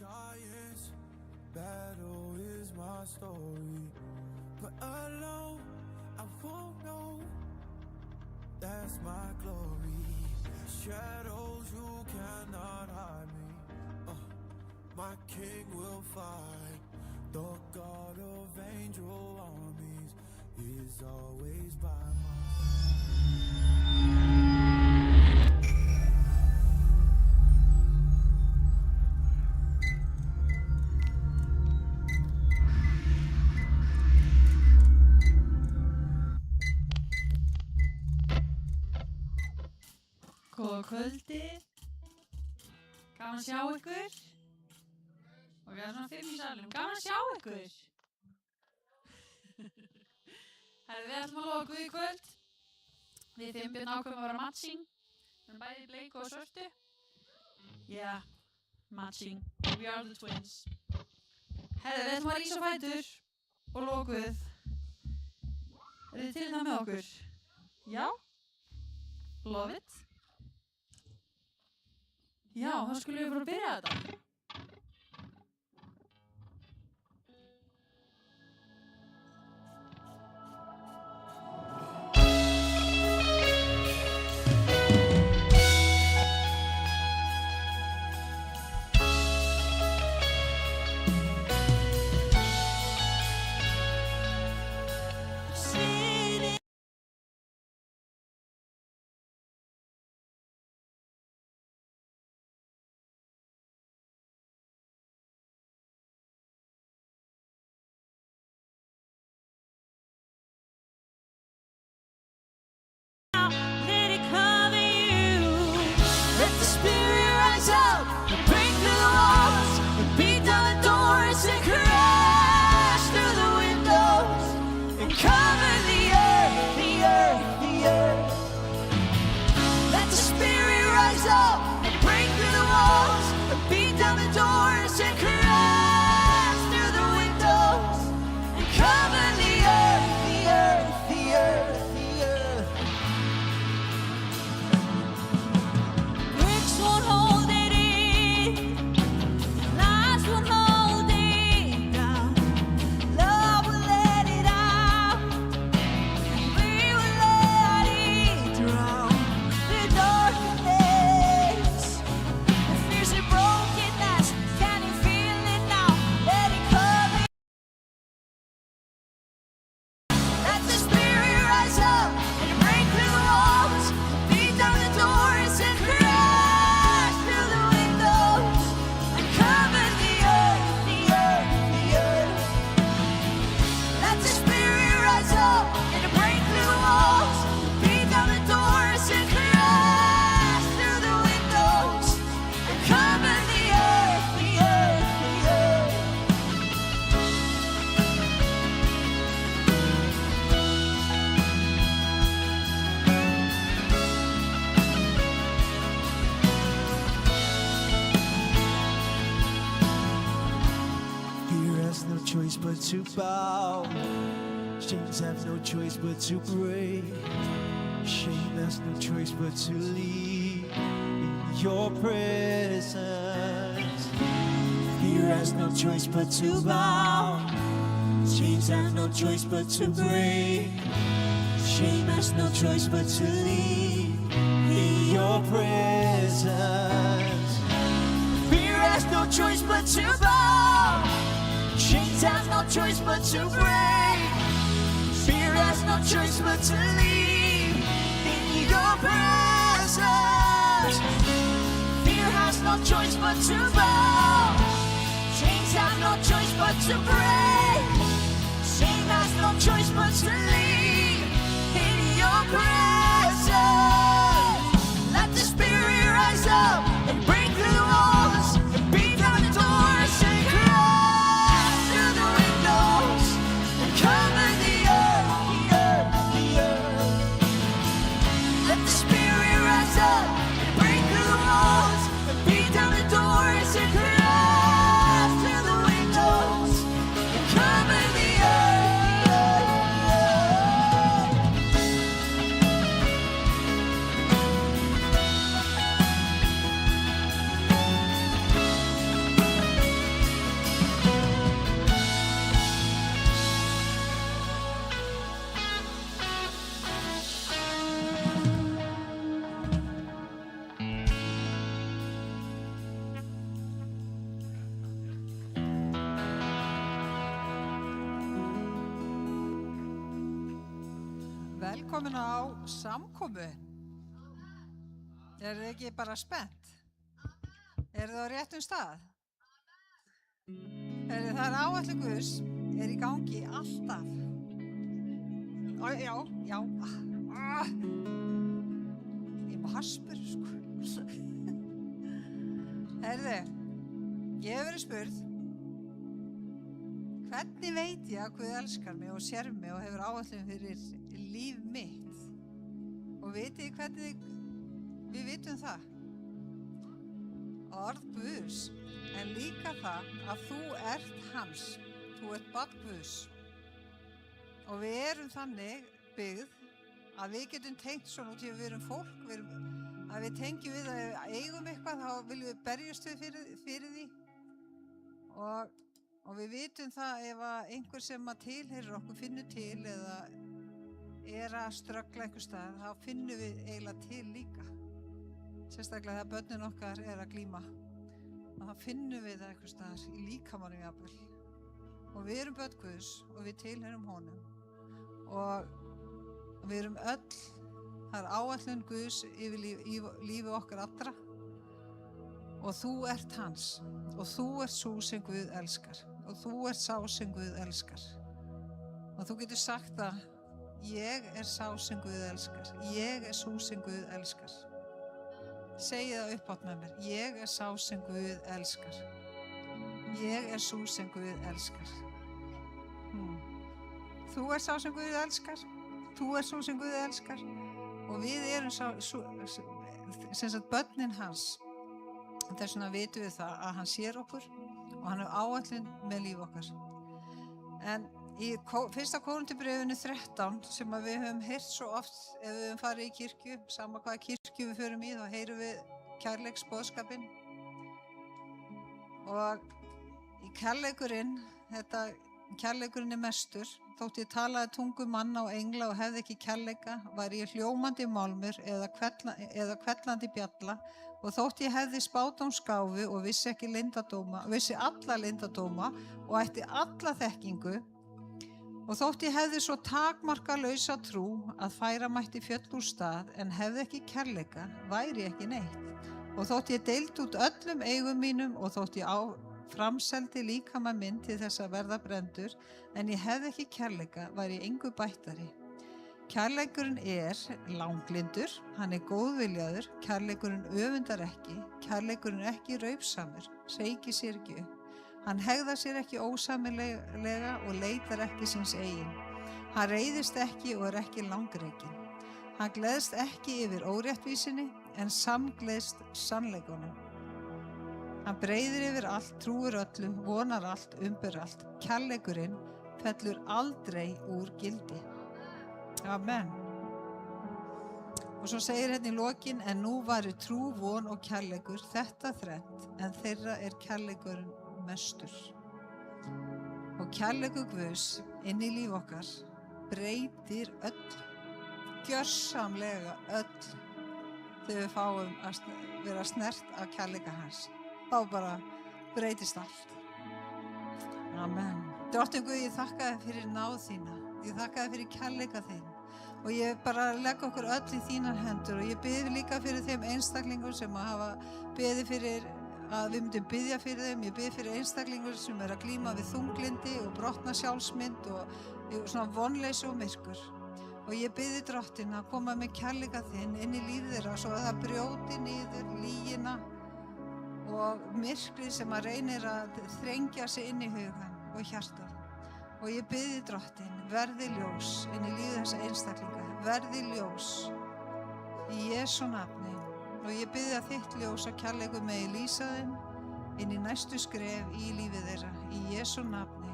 Giants, battle is my story, but alone I won't know. That's my glory. Shadows, you cannot hide me. My king will fight. The God of angel armies is always by my Góða kvöldi, gaman að sjá ykkur og við erum svona 5 í salnum, gaman að sjá ykkur. Herðu, við ætlum að lofa Guði í kvöld. Við 5 Björn ákveðum að vera matching, við erum bæði í bleiku og svörtu. Yeah, matching, we are the twins. Herðu, við ætlum að rísa á fætur og lofa Guð. Er þið til það með okkur? Já? Love it. Já, þá skulum við bara byrja þetta. choice but to bow. Chains have no choice but to break. Shame has no choice but to leave in your presence. Fear has no choice but to bow. Chains have no choice but to break. Shame has no choice but to leave in your presence. Fear has no choice but to bow. Chains have no choice but to break. Fear has no choice but to leave in your presence. Fear has no choice but to bow. Chains have no choice but to break. Shame has no choice but to leave in your presence. Let the Spirit rise up and break through the walls and beat down the doors and crash through the windows and cover the earth, the earth, the earth. Let the Spirit rise up and break through the walls and beat down the doors and crash through the windows and cover the earth, the earth, the earth. Velkomin á samkomu. Þið ekki bara spennt? Þið á réttum stað? Það áætlun Guðs í gangi alltaf. Já. Ég má haspur, sko. Ég hef verið spurð, hvernig veit ég að Guð elskar mig og sér mig og hefur áætlun fyrir líf mitt? Og vitið hvernig við vitum það? Orð Guðs, en líka það að þú ert hans. Þú ert barn Guðs. Og við erum þannig byggð að við getum tengt svona út í að við erum fólk, að við tengjum við að eigum eitthvað, þá viljum við berjast við fyrir því. Og við vitum það ef að einhver sem að tilheyrir okkur finnur til eða að ströggla einhver stað, þá finnum við eiginlega til líka. Sérstaklega þegar börnin okkar að glíma. Og þá finnum við það einhver stað í líkamanum jafnvel. Og við erum börn Guðs og við tilheyrum honum. Og við erum öll, það áætlun Guðs yfir lífi okkar allra. Og þú ert hans. Og þú ert sú sem Guð elskar. Og þú ert sá sem Guð elskar. Og þú getur sagt það, ég er sá sem Guð elskar. Ég er sú sem Guð elskar. Segið það uppátt með mér. Ég er sá sem Guð elskar. Ég er sú sem Guð elskar. Þú ert sá sem Guð elskar. Þú ert sú sem Guð elskar. Og við erum sem sagt börnin hans. Þess vegna vitum við það að hann sér okkur og hann er áætlun með líf okkar. En í 1. Kórinthubréfinu 13 sem að við höfum heyrt svo oft ef við höfum farið í kirkju, sama hvaða kirkju við förum í, þá heyrum við kærleiksboðskapinn. Og í kærleikurinn er mestur. Þótt ég talaði tungu manna og engla og hefði ekki kærleika, væri ég hljómandi málmur eða hvellandi bjalla. Og þótt ég hefði spádómsgáfu og vissi alla leyndardóma og ætti alla þekkingu, og þótt ég hefði svo takmarkalausa trú að færa mætti fjöll úr stað en hefði ekki kærleika, væri ég ekki neitt. Og þótt ég deildi út öllum eigum mínum og þótt ég framseldi líkama minn til þess að verða brenndur, en ég hefði ekki kærleika, væri ég engu bættari. Kærleikurinn er langlyndur, hann er góðviljaður, kærleikurinn öfundar ekki, kærleikurinn er ekki raupsamur, hreykir sér ekki upp. Hann hegðar sér ekki ósæmilega og leitar ekki síns eigin. Hann reiðist ekki og er ekki langreikinn. Hann gleðst ekki yfir óréttvísinni en samgleðst sannleikunum. Hann breiðir yfir allt, trúir öllu, vonar allt, umbur allt. Kærleikurinn fellur aldrei úr gildi. Amen. Og svo segir í lokin, en nú væri trú, von og kærleikur þetta þrennt, en þeirra er kærleikurinn mestur. Og kærleikur Guðs inn í líf okkar breytir öllu, gjörsamlega öllu, þegar við fáum að vera snert af kærleika hans. Þá bara breytist allt. Amen. Drottinn Guð, ég þakka þér fyrir náð þína. Ég þakka þér fyrir kærleika þinn. Og ég bara legg okkur öll í þínar hendur og ég biði líka fyrir þeim einstaklingum sem að hafa biði fyrir að við myndum biðja fyrir þeim. Ég biði fyrir einstaklingur sem að glíma við þunglyndi og brotna sjálfsmynd og svona vonleysi og myrkur. Og ég biði Drottinn að koma með kærleika þinn inn í líf þeirra svo að það brjóti niður lygina og myrkrið sem að reynir að þrengja sig inn í hugan og hjartað. Og ég biði Drottinn, verði ljós inn í lífið þessa einstaklinga, verði ljós í Jesú nafni. Og ég biði að þitt ljós og kærleikur megi lýsa þeim inn í næstu skref í lífið þeirra, í Jesú nafni.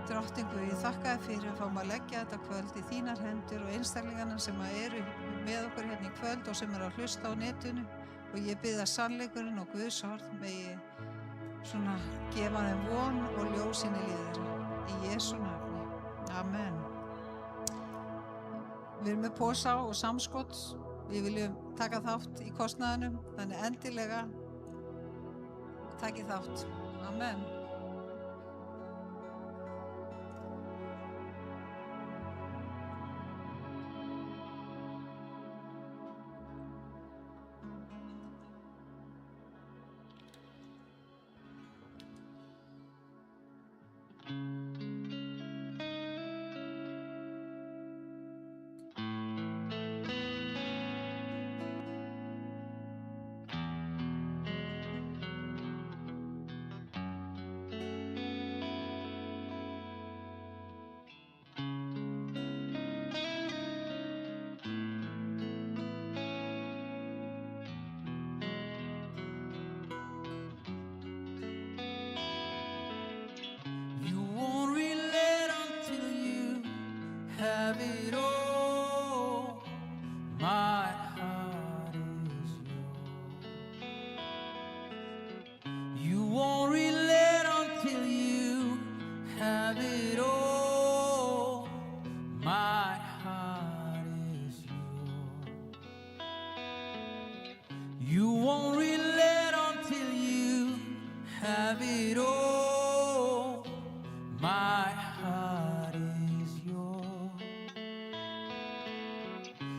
Drottinn Guð, ég þakka þér fyrir að fáum að leggja þetta kvöld í þínar hendur og einstaklingarna sem eru með okkur hérna í kvöld og sem eru að hlusta á netinu. Og ég biði að sannleikurinn og Guðs orð megi svona gefa þeim von og ljós inn í lífið þeirra. Í Jesú nafni. Amen. Við erum með pósa og samskot. Við viljum taka þátt í kostnaðinum, þannig endilega takið þátt. Amen.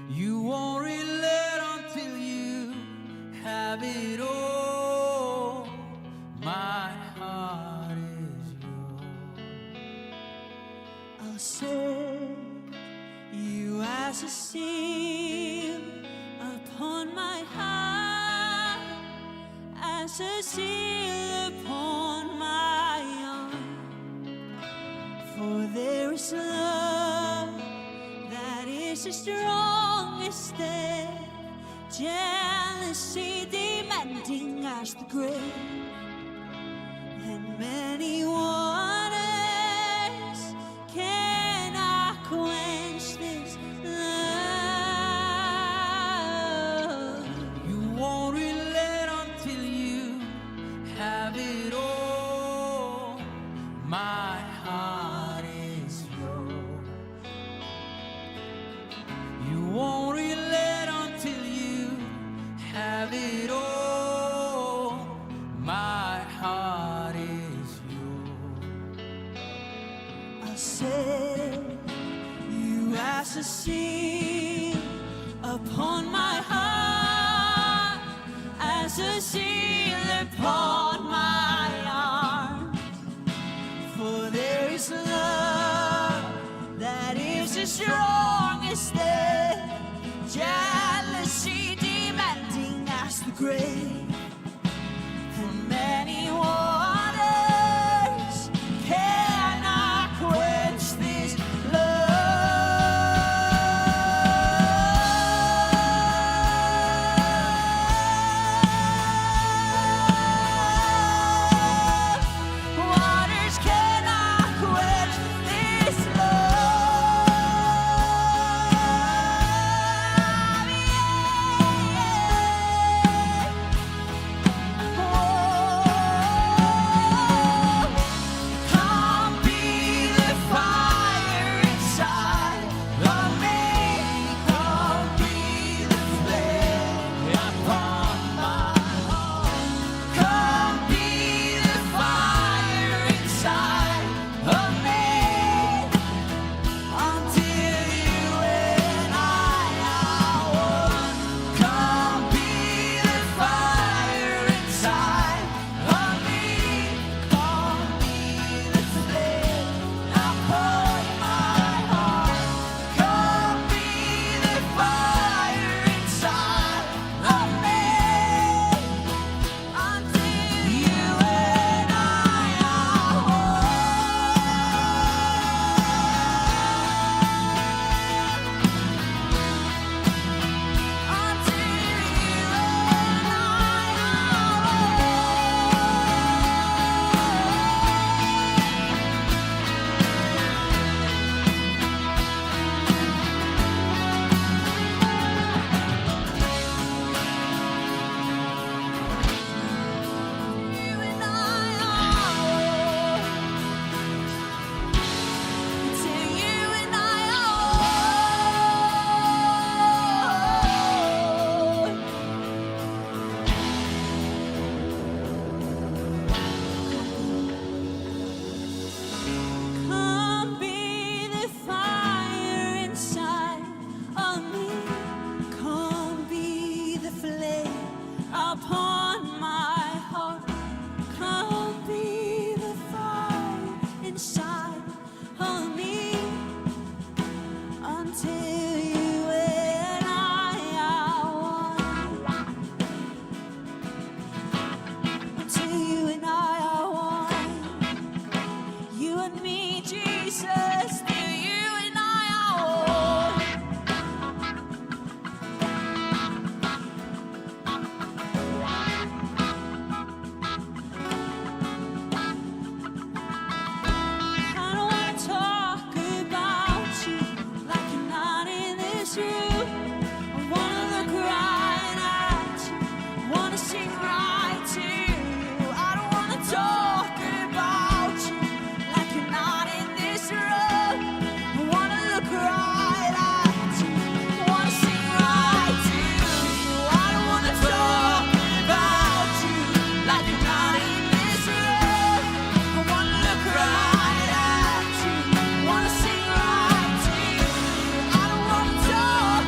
You won't relent until you have it all. My heart is yours. I'll set you as a seal upon my heart, as a seal upon my arm. For there is love that is the strongest death, jealousy demanding as the grave, and many waters cannot quench this love. You won't relent until you have it all. My heart is yours. You won't relent until you have it all. My heart is yours. I set you as a seal upon my heart, as a seal upon my arm. For there is love that is the strongest death, jealousy demanding as the grave, and many waters cannot quench this love. Waters cannot quench this love. Come be the fire inside of me. Come be the flame upon my heart. Come be the fire inside of me until you and I are one. Come be the fire inside of me. Come be the flame upon my heart. Come be the fire inside of me until you and I are Come be the fire inside of me. Come be the flame upon my heart. Come be the fire inside of me until you and I are one. Until you and I are one. You and me, Jesus, till you and I are one. I don't wanna talk about you like you're not in this room. I wanna look right at you, wanna sing right to you. I don't wanna talk about you like you're not in this room. I wanna look right at you, wanna sing right to you. I don't wanna talk about you like you're not in this room. I wanna look right at you, wanna sing right to you. I don't wanna talk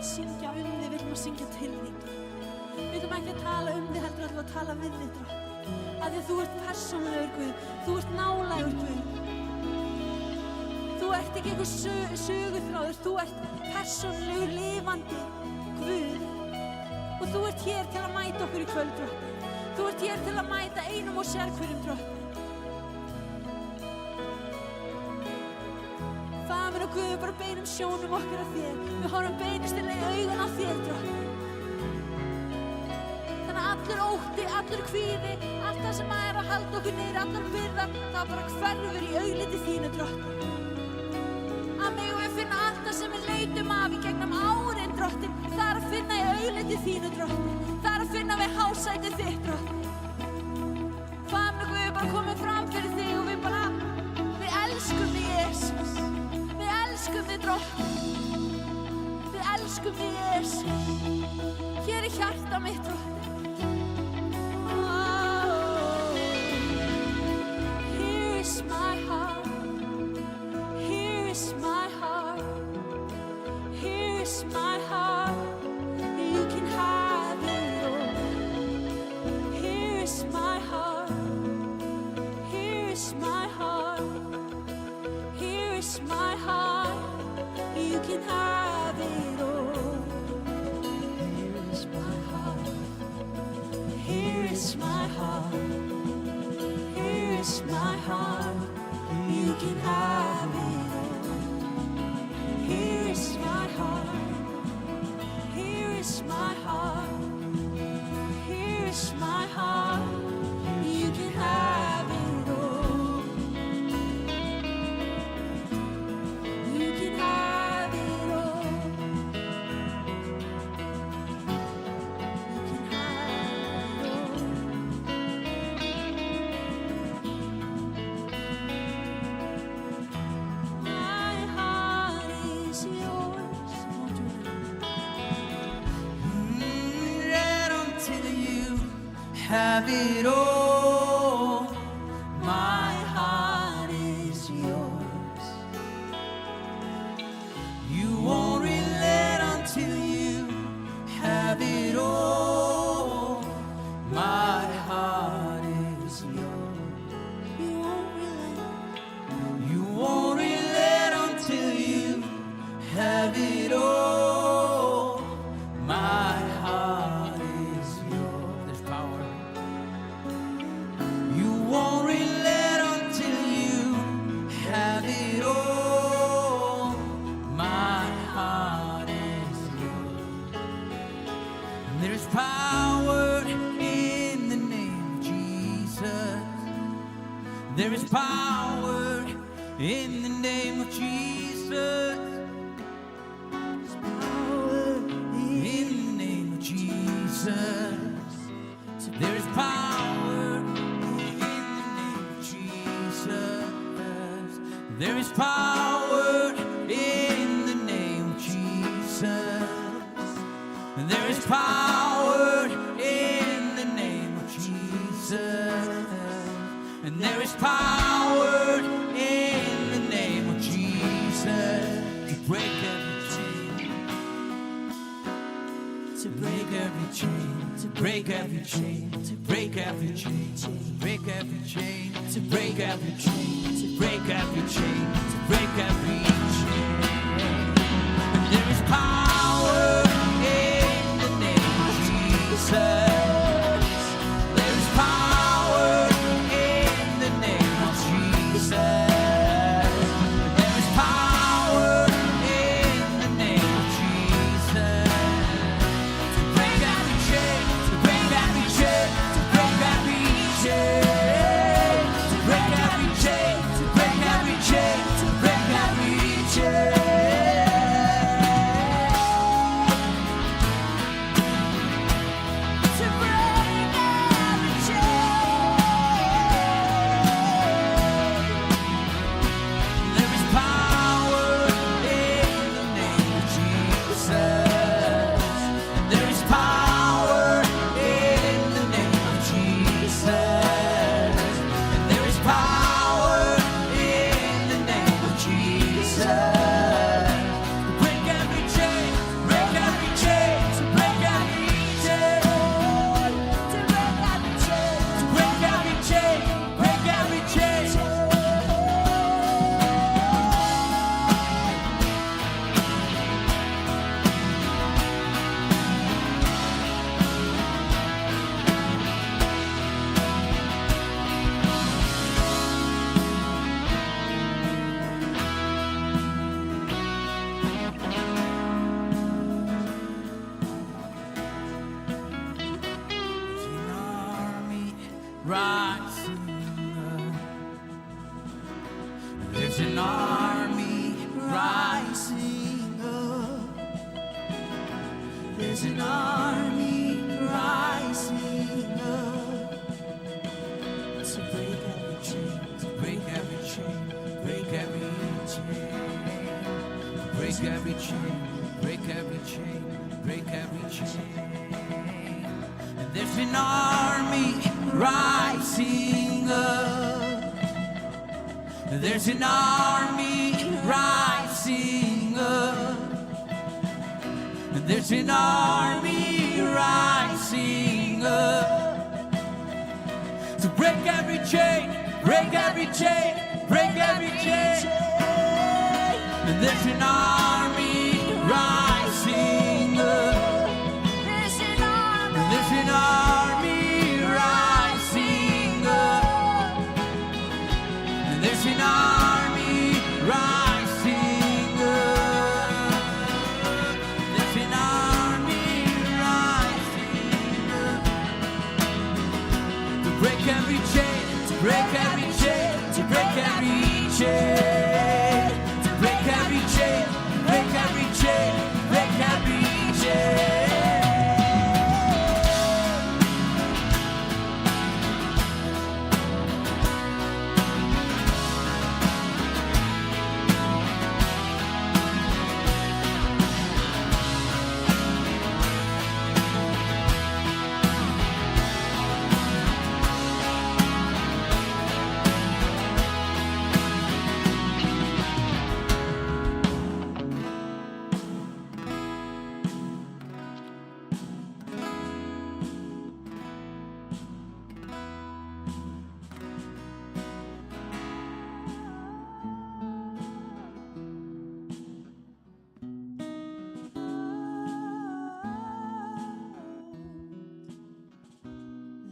syngja um þig, við ætlum að syngja til þín. Við ætlum ekki að tala um þig, heldur ætlum að tala við þig, Drottinn. Af því að þú ert persónulegur Guð, þú ert nálægur Guð. Þú ert ekki einhver söguþráður, þú ert persónulegur, lifandi Guð. Og þú ert hér til að mæta okkur í kvöld, Drottinn. Þú ert hér til að mæta einum og sérhverjum, Drottinn. Faðir og Guð, við bara beinum sjónum okkar að þér. Við horfum beinustilega í augun á þér, Drottinn. Þannig að allur ótti, allur kvíði, allt það sem er að halda okkur niður, allar byrðar, það bara hverfur í augliti þínu, Drottinn. Að megum við finna allt það sem við leitum af í gegnum árin, Drottinn. Það er að finna í augliti þínu, Drottinn. Það er að finna við hásætið þitt, Drottinn. Faðir og Guð, við bara komum fram fyrir þig og við elskum þig, Jesús. Við elskum þig, Drottinn. Við elskum þig, Jesús. Hér er hjarta mitt, Drottinn. Here is my heart. Here is my heart. Here is my heart. You can have it all. Here is my heart. Here is my heart. Here is my heart. You can have it all. Here is my heart. Here is my heart. Here is my heart. You can have it all. Here is my heart. Here is my heart. Here is my heart. You can have it all. You can have it all. You can have it all. My heart is yours. Right until you have it all. My heart is yours. You won't relent until you have it all. My heart is yours. You won't relent. You won't relent until you have it all. My heart is yours. There's power. You won't relent until you have it all. My heart is yours. And there's power in the name of Jesus. There is power in the name of Jesus. There's power in the name of Jesus. There is power in the name of Jesus. There is power in the name of Jesus. There is power in the name of Jesus. And there is power in the name of Jesus to break every chain, to break every chain, to break every chain, to break every chain, to break every chain, to break every chain, to break every chain, to break every chain. And there is power in the name of Jesus. There is power in the name of Jesus. There is power in the name of Jesus to break every chain, to break every chain, to break every chain. rising up. There's an army rising up. There's an army rising up. To break every chain, to break every chain, break every chain. Break every chain, break every chain, break every chain. And there's an army rising up. There's an army rising up. There's an army rising up. To break every chain, break every chain, break every chain. And there's an army rising up. There's an army rising up. And there's an army rising up. There's an army rising up. To break every chain, to break every chain, to break every chain. Break every chain, break every chain, break every chain.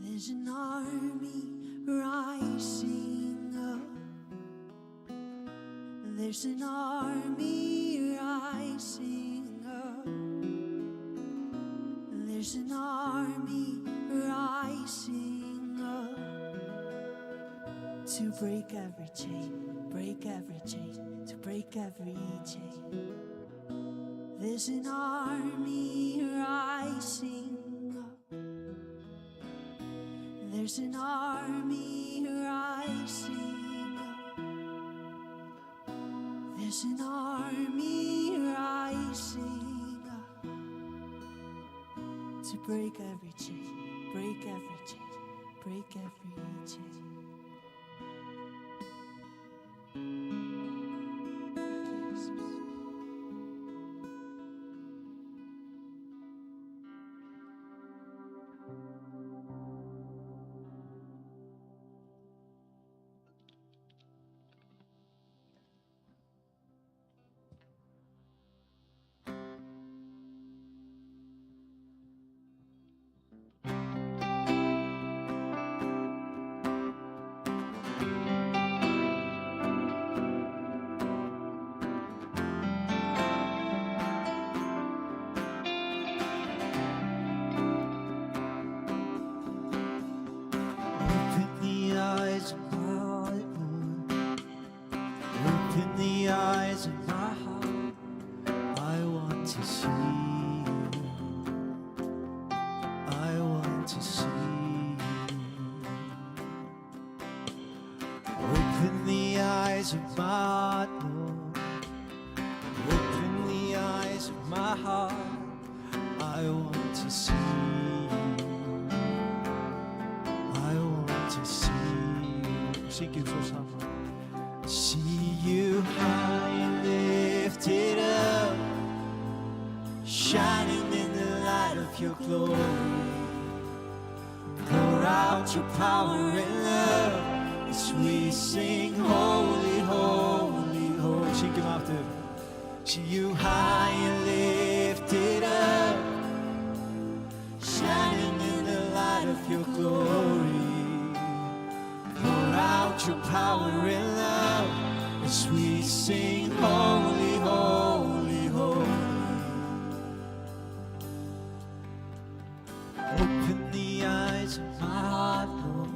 There's an army rising up. There's an army rising up. There's an army rising up. To break every chain, break every chain, to break every chain. There's an army rising up. There's an army rising up. There's an army rising up. To break every chain, break every chain, break every chain. eyes of my heart, Lord. Open the eyes of my heart. I want to see you. I want to see you. Syngjum svo saman. See you high and lifted up, shining in the light of your glory. Pour out your power and love as we sing holy, holy, holy. Syngjum aftur. See you high and lifted up, shining in the light of your glory. Pour out your power and love as we sing holy, holy, holy. Open the eyes of my heart, Lord.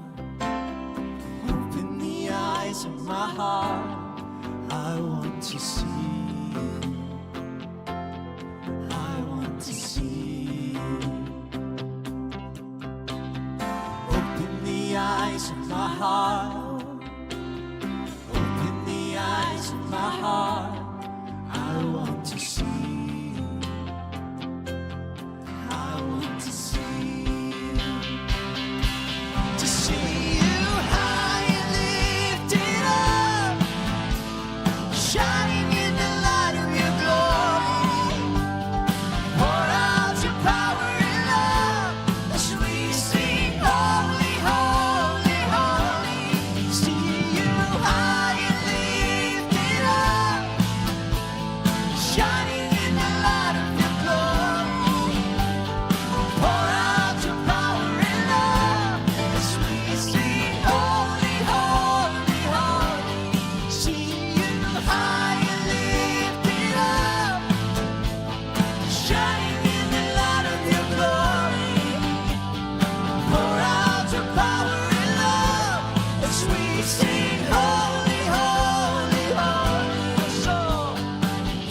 eyes of my heart, I want to see you. I want to see you. Open the eyes of my heart. Open the eyes of my heart. I want to see you. I want to see you. To see you high and lifted up, shining in the light of your glory. Pour out your power and love as we sing, holy, holy, holy. See you high and lifted up, shining in the light of your glory. Pour out your power and love as we sing, holy, holy, holy. See you high and lifted up, shining in the light of your glory. Pour out your power and love as we sing, holy, holy, holy. So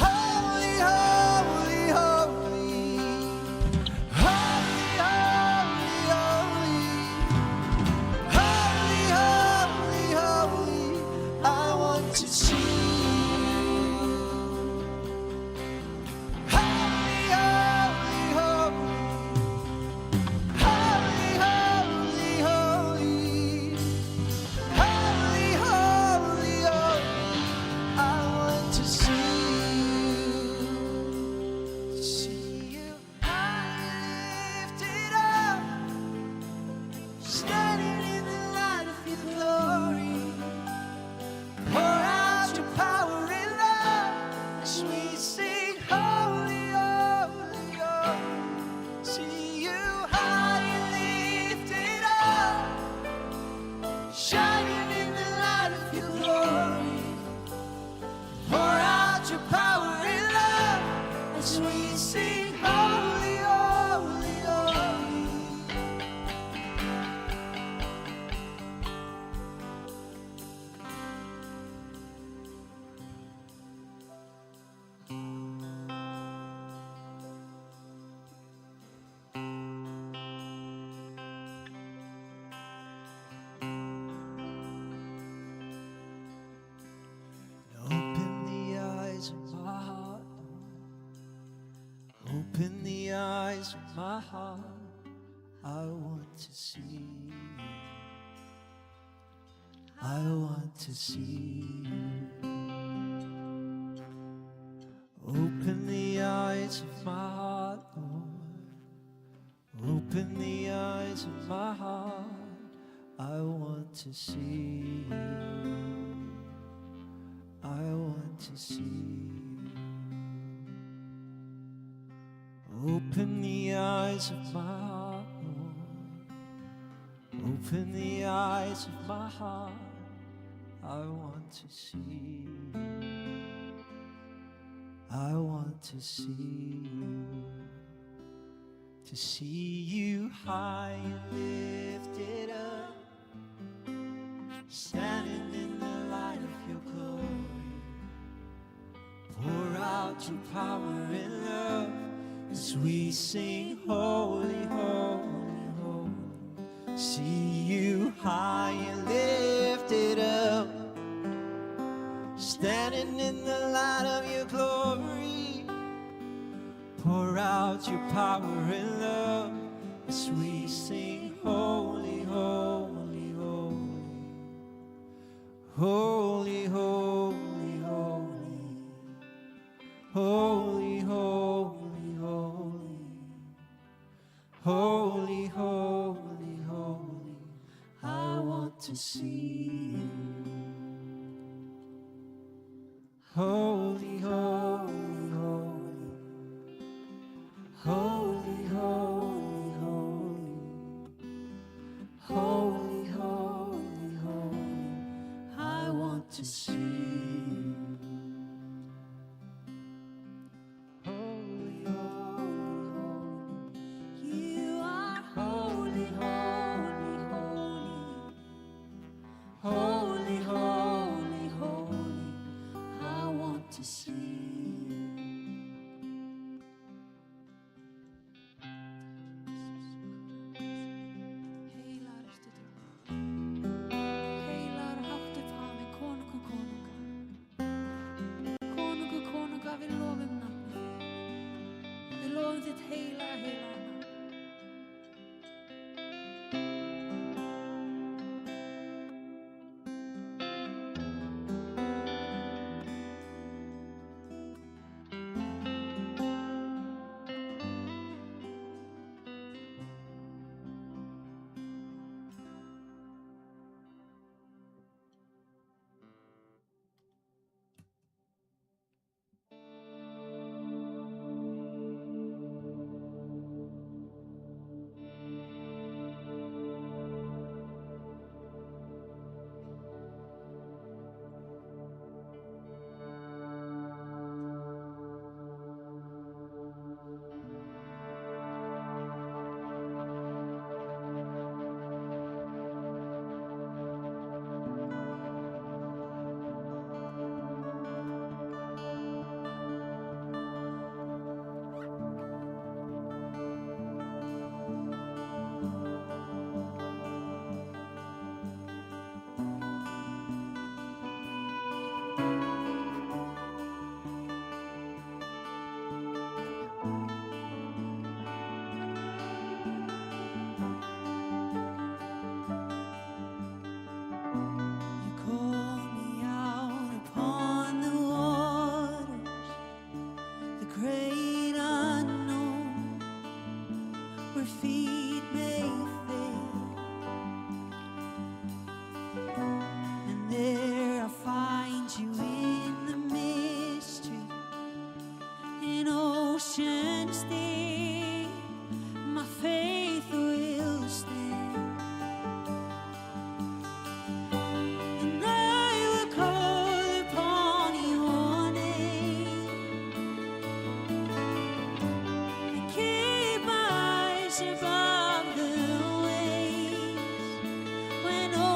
holy, holy, holy. Holy, holy, holy. Holy, holy, holy. I want to see you. Holy, holy, holy. Holy, holy, holy. Holy, holy, holy. I want to see you. See you high and lifted up, standing in the light of your glory. Pour out your power and love as we sing, holy, holy, holy. See you high and lifted up, shining in the light of your glory. Pour out your power and love as we sing, holy, holy, holy. Open the eyes of my heart. Open the eyes of my heart. I want to see you. I want to see you. Open the eyes of my heart, Lord. Open the eyes of my heart. I want to see you. I want to see you. Open the eyes of my heart, Lord. Open the eyes of my heart. I want to see you. I want to see you. To see you high and lifted up, standing in the light of your glory. Pour out your power and love as we sing, holy, holy, holy. See you high and lifted up, standing in the light of your glory. Pour out your power and love as we sing, holy, holy, holy. Holy, holy, holy. Holy, holy, holy. Holy, holy, holy. I want to see you. Holy, holy, holy. Holy, holy, holy. Holy, holy, holy. I want to see you. Holy, holy, holy. You are holy, holy, holy. Holy, holy.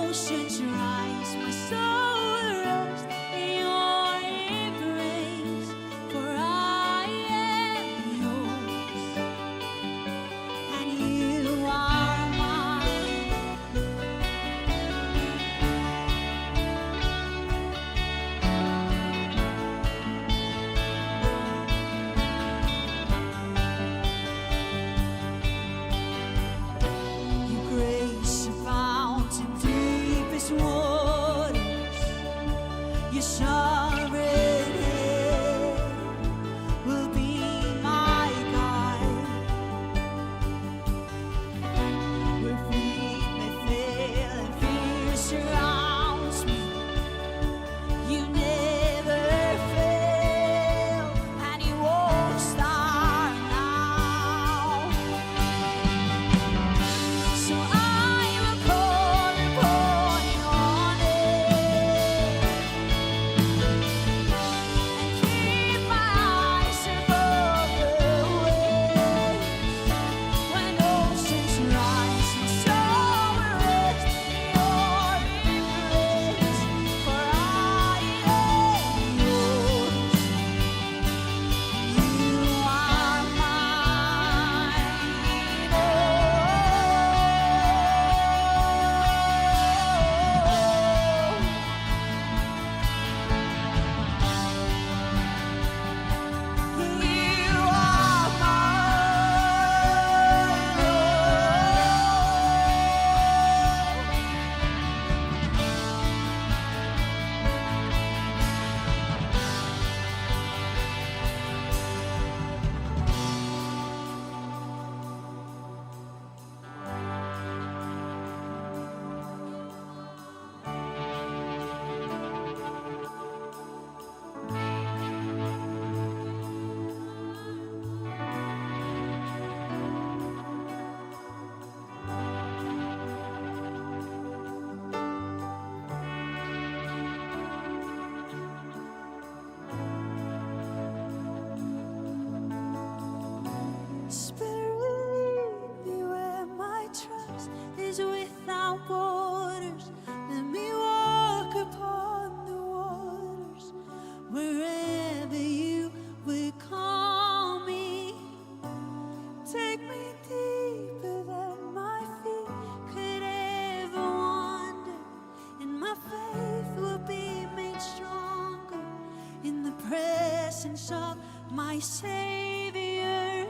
oceans rise, my soul will rest in your embrace, for I am yours, and you are mine. Your grace abounds in deepest waters. Your sovereign hand will be my guide. Where feet may fail and fear surrounds me, you never fail, and you won't start now. So I will call upon your name and keep my eyes above the waves. When oceans rise, my soul will rest in your embrace, for I am yours, you are mine. You are Spirit, lead me where my trust is without borders. Let me walk upon the waters wherever you would call me. Take me deeper than my feet could ever wander, and my faith will be made stronger in the presence of my Savior.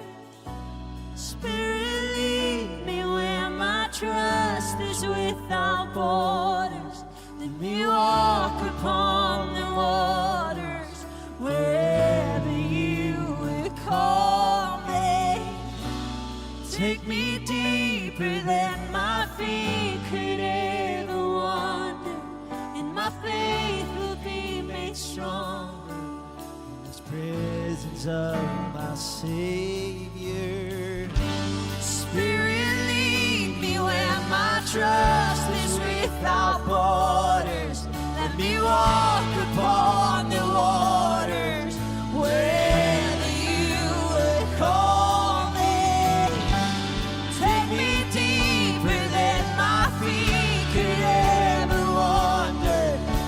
Spirit, lead me where my trust is without borders. Let me walk upon the waters wherever you would call me. Take me deeper than my feet could ever wander, and my faith will be made stronger in the presence of my Savior. Spirit, lead me where my trust is without borders. Let me walk upon the waters wherever you would call me. Take me deeper than my feet could ever wander,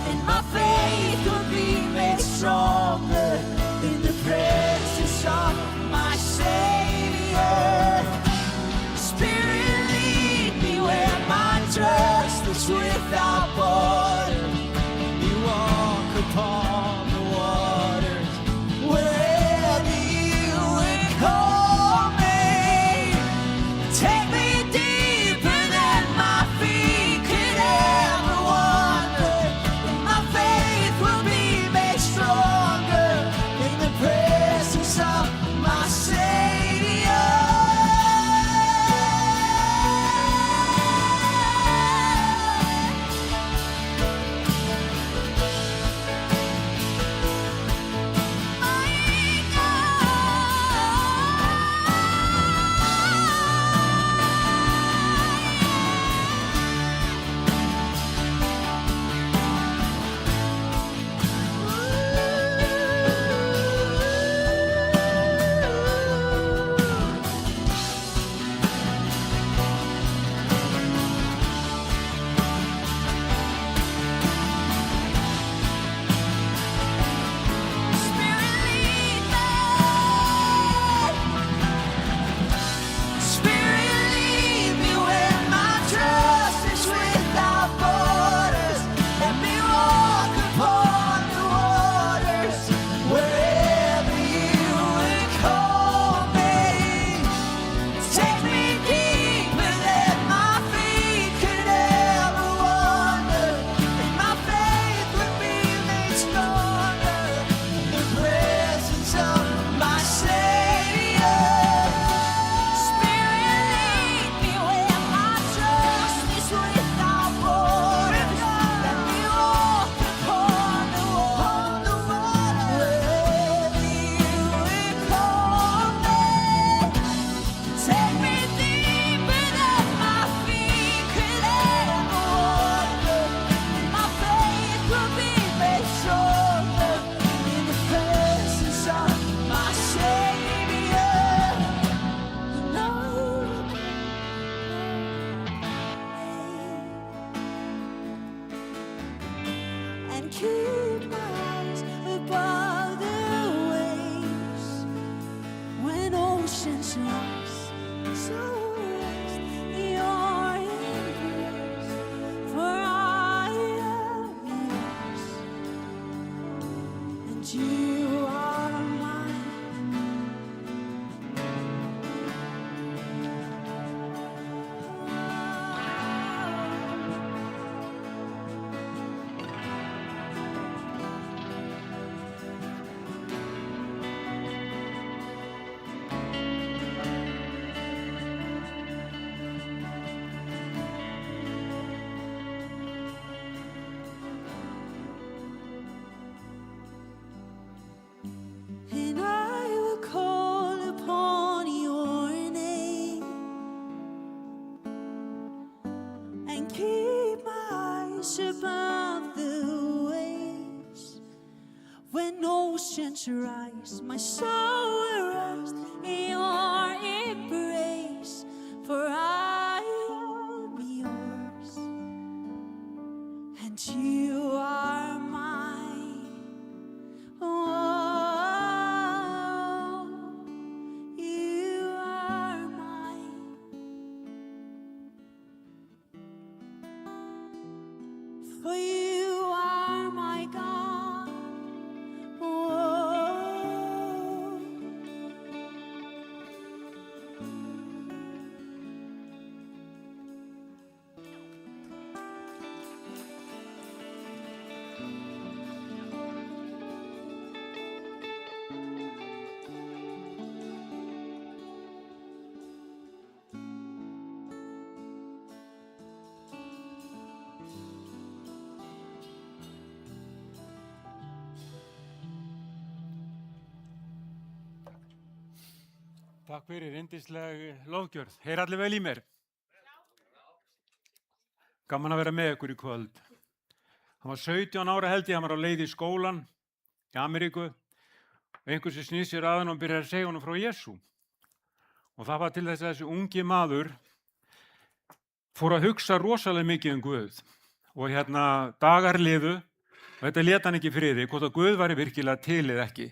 and my faith will be made stronger in the presence of my Savior. Spirit, lead me where my trust is without borders. You walk upon the waters wherever you would call me. Take me deeper than my feet could ever wander, and my faith will be made stronger in the presence of my Savior. and keep my eyes above the waves. When oceans rise, so rest your embrace, for I am yours, and you are mine. And I will call upon your name and keep my eyes above the waves. When oceans rise, my soul will rest in your embrace, for I am yours, and you are mine. Oh, you are mine. For you are my God. Oh, Takk fyrir, yndisleg lofgjörð. Heyr allir vel í mér. Gaman að vera með ykkur í kvöld. Hann var 17 ára held ég, hann var á leið í skólan í Ameríku og einhver sem snýr sér að hann og byrjar að segja honum frá Jesú. Og það var til þess að þessi ungi maður fór að hugsa rosalega mikið Guð. Og dagar liðu og þetta lét hann ekki í friði, hvort að Guð væri virkilega til eða ekki.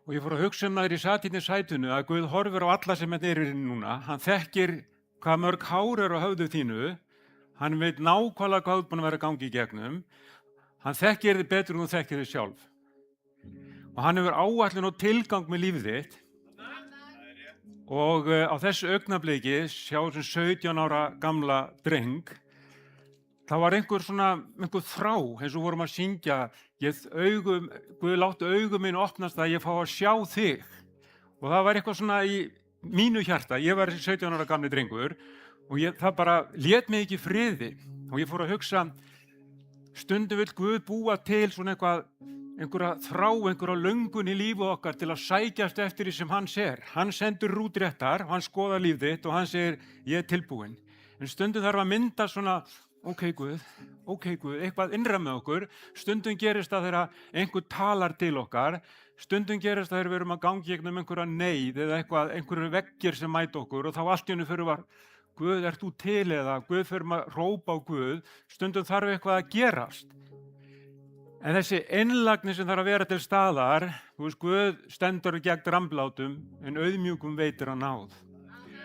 Og ég fór að hugsa það þegar ég sat hérna í sætinu að Guð horfir á alla sem er núna. Hann þekkir hvað mörg hár á höfðu þínu. Hann veit nákvæmlega hvað þú ert búin að vera að ganga í gegnum. Hann þekkir þig betur en þú þekkir þig sjálf. Og hann hefur áætlun og tilgang með lífið þitt. Og á þessu augnabliki, sjá sem 17 ára gamla dreng, það var einhver þrá, eins og vorum að syngja, Guð láttu augum mín opnast að ég fá að sjá þig. Og það var eitthvað svona í mínu hjarta, ég var 17 ára gamli drengur og það bara lét mig ekki í friði. Og ég fór að hugsa, stundum vill Guð búa til svona einhverja þrá, einhverja löngun í lífi okkar til að sækjast eftir því sem hann sér. Hann sendur rútréttar, hann skoðar líf þitt og hann segir, ég er tilbúinn. En stundum þarf að mynda svona, ok Guð, eitthvað innra með okkur. Stundum gerist það þegar einhver talar til okkar. Stundum gerist það þegar við erum að gangi gegnum einhverja neyð eða einhverju veggir sem mæta okkur og þá allt í einu fyrir var, Guð, ert þú til eða? Guð fyrir að hrópa á Guð. Stundum þarf eitthvað að gerast. En þessi einlægni sem þarf að vera til staðar, Guð stendur gegn ramblátum en auðmjúkum veitir hann náð.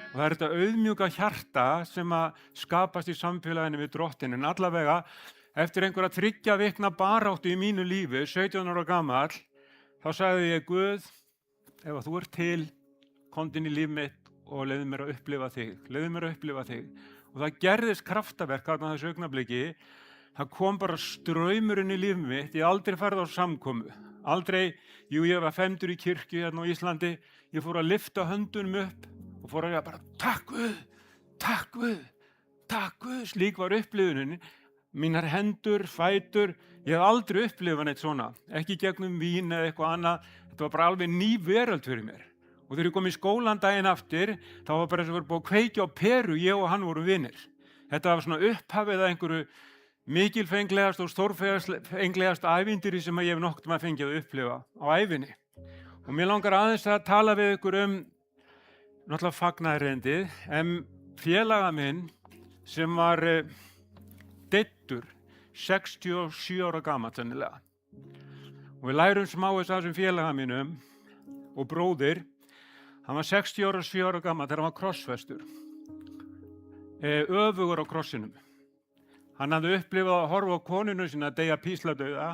Og það er þetta auðmjúka hjarta sem að skapast í samfélaginu við Drottinn. En allavega, eftir einhverja 3 vikna baráttu í mínu lífi, 17 ára gamall, þá sagði ég, Guð, ef þú ert til, komdu inn í líf mitt og leyfðu mér að upplifa þig. Og það gerðist kraftaverk þarna þessu augnabliki. Það kom bara straumurinn í líf mitt. Ég aldrei farið á samkomu. Aldrei, ég var femtur í kirkju hérna á Íslandi. Ég fór að lyfta höndunum upp og fór að bara, takk Guð, slík var upplifunin. Mínar hendur, fætur, ég hef aldrei upplifað neitt svona. Ekki gegnum vín eða eitthvað annað. Þetta var bara alveg ný veröld fyrir mér. Og þegar ég kom í skólan daginn aftur, þá var bara eins og verið búið að kveikja á peru, ég og hann voru vinir. Þetta var svona upphafið að einhverju mikilfenglegast og stórfenglegast ævintýri sem ég hef nokkuð með fengið að upplifa á ævinni. Og mér langar aðeins að tala við ykkur náttúrulega fagnaðarerindið, félaga minn sem var deyddur 67 ára gamall sennilega. Og við lærum smávegis af þessum félaga mínum og bróðir, hann var 67 ára gamall þegar hann var krossfestur, öfugur á krossinum. Hann hafði upplifað að horfa á konunu sína að deyja písladauða.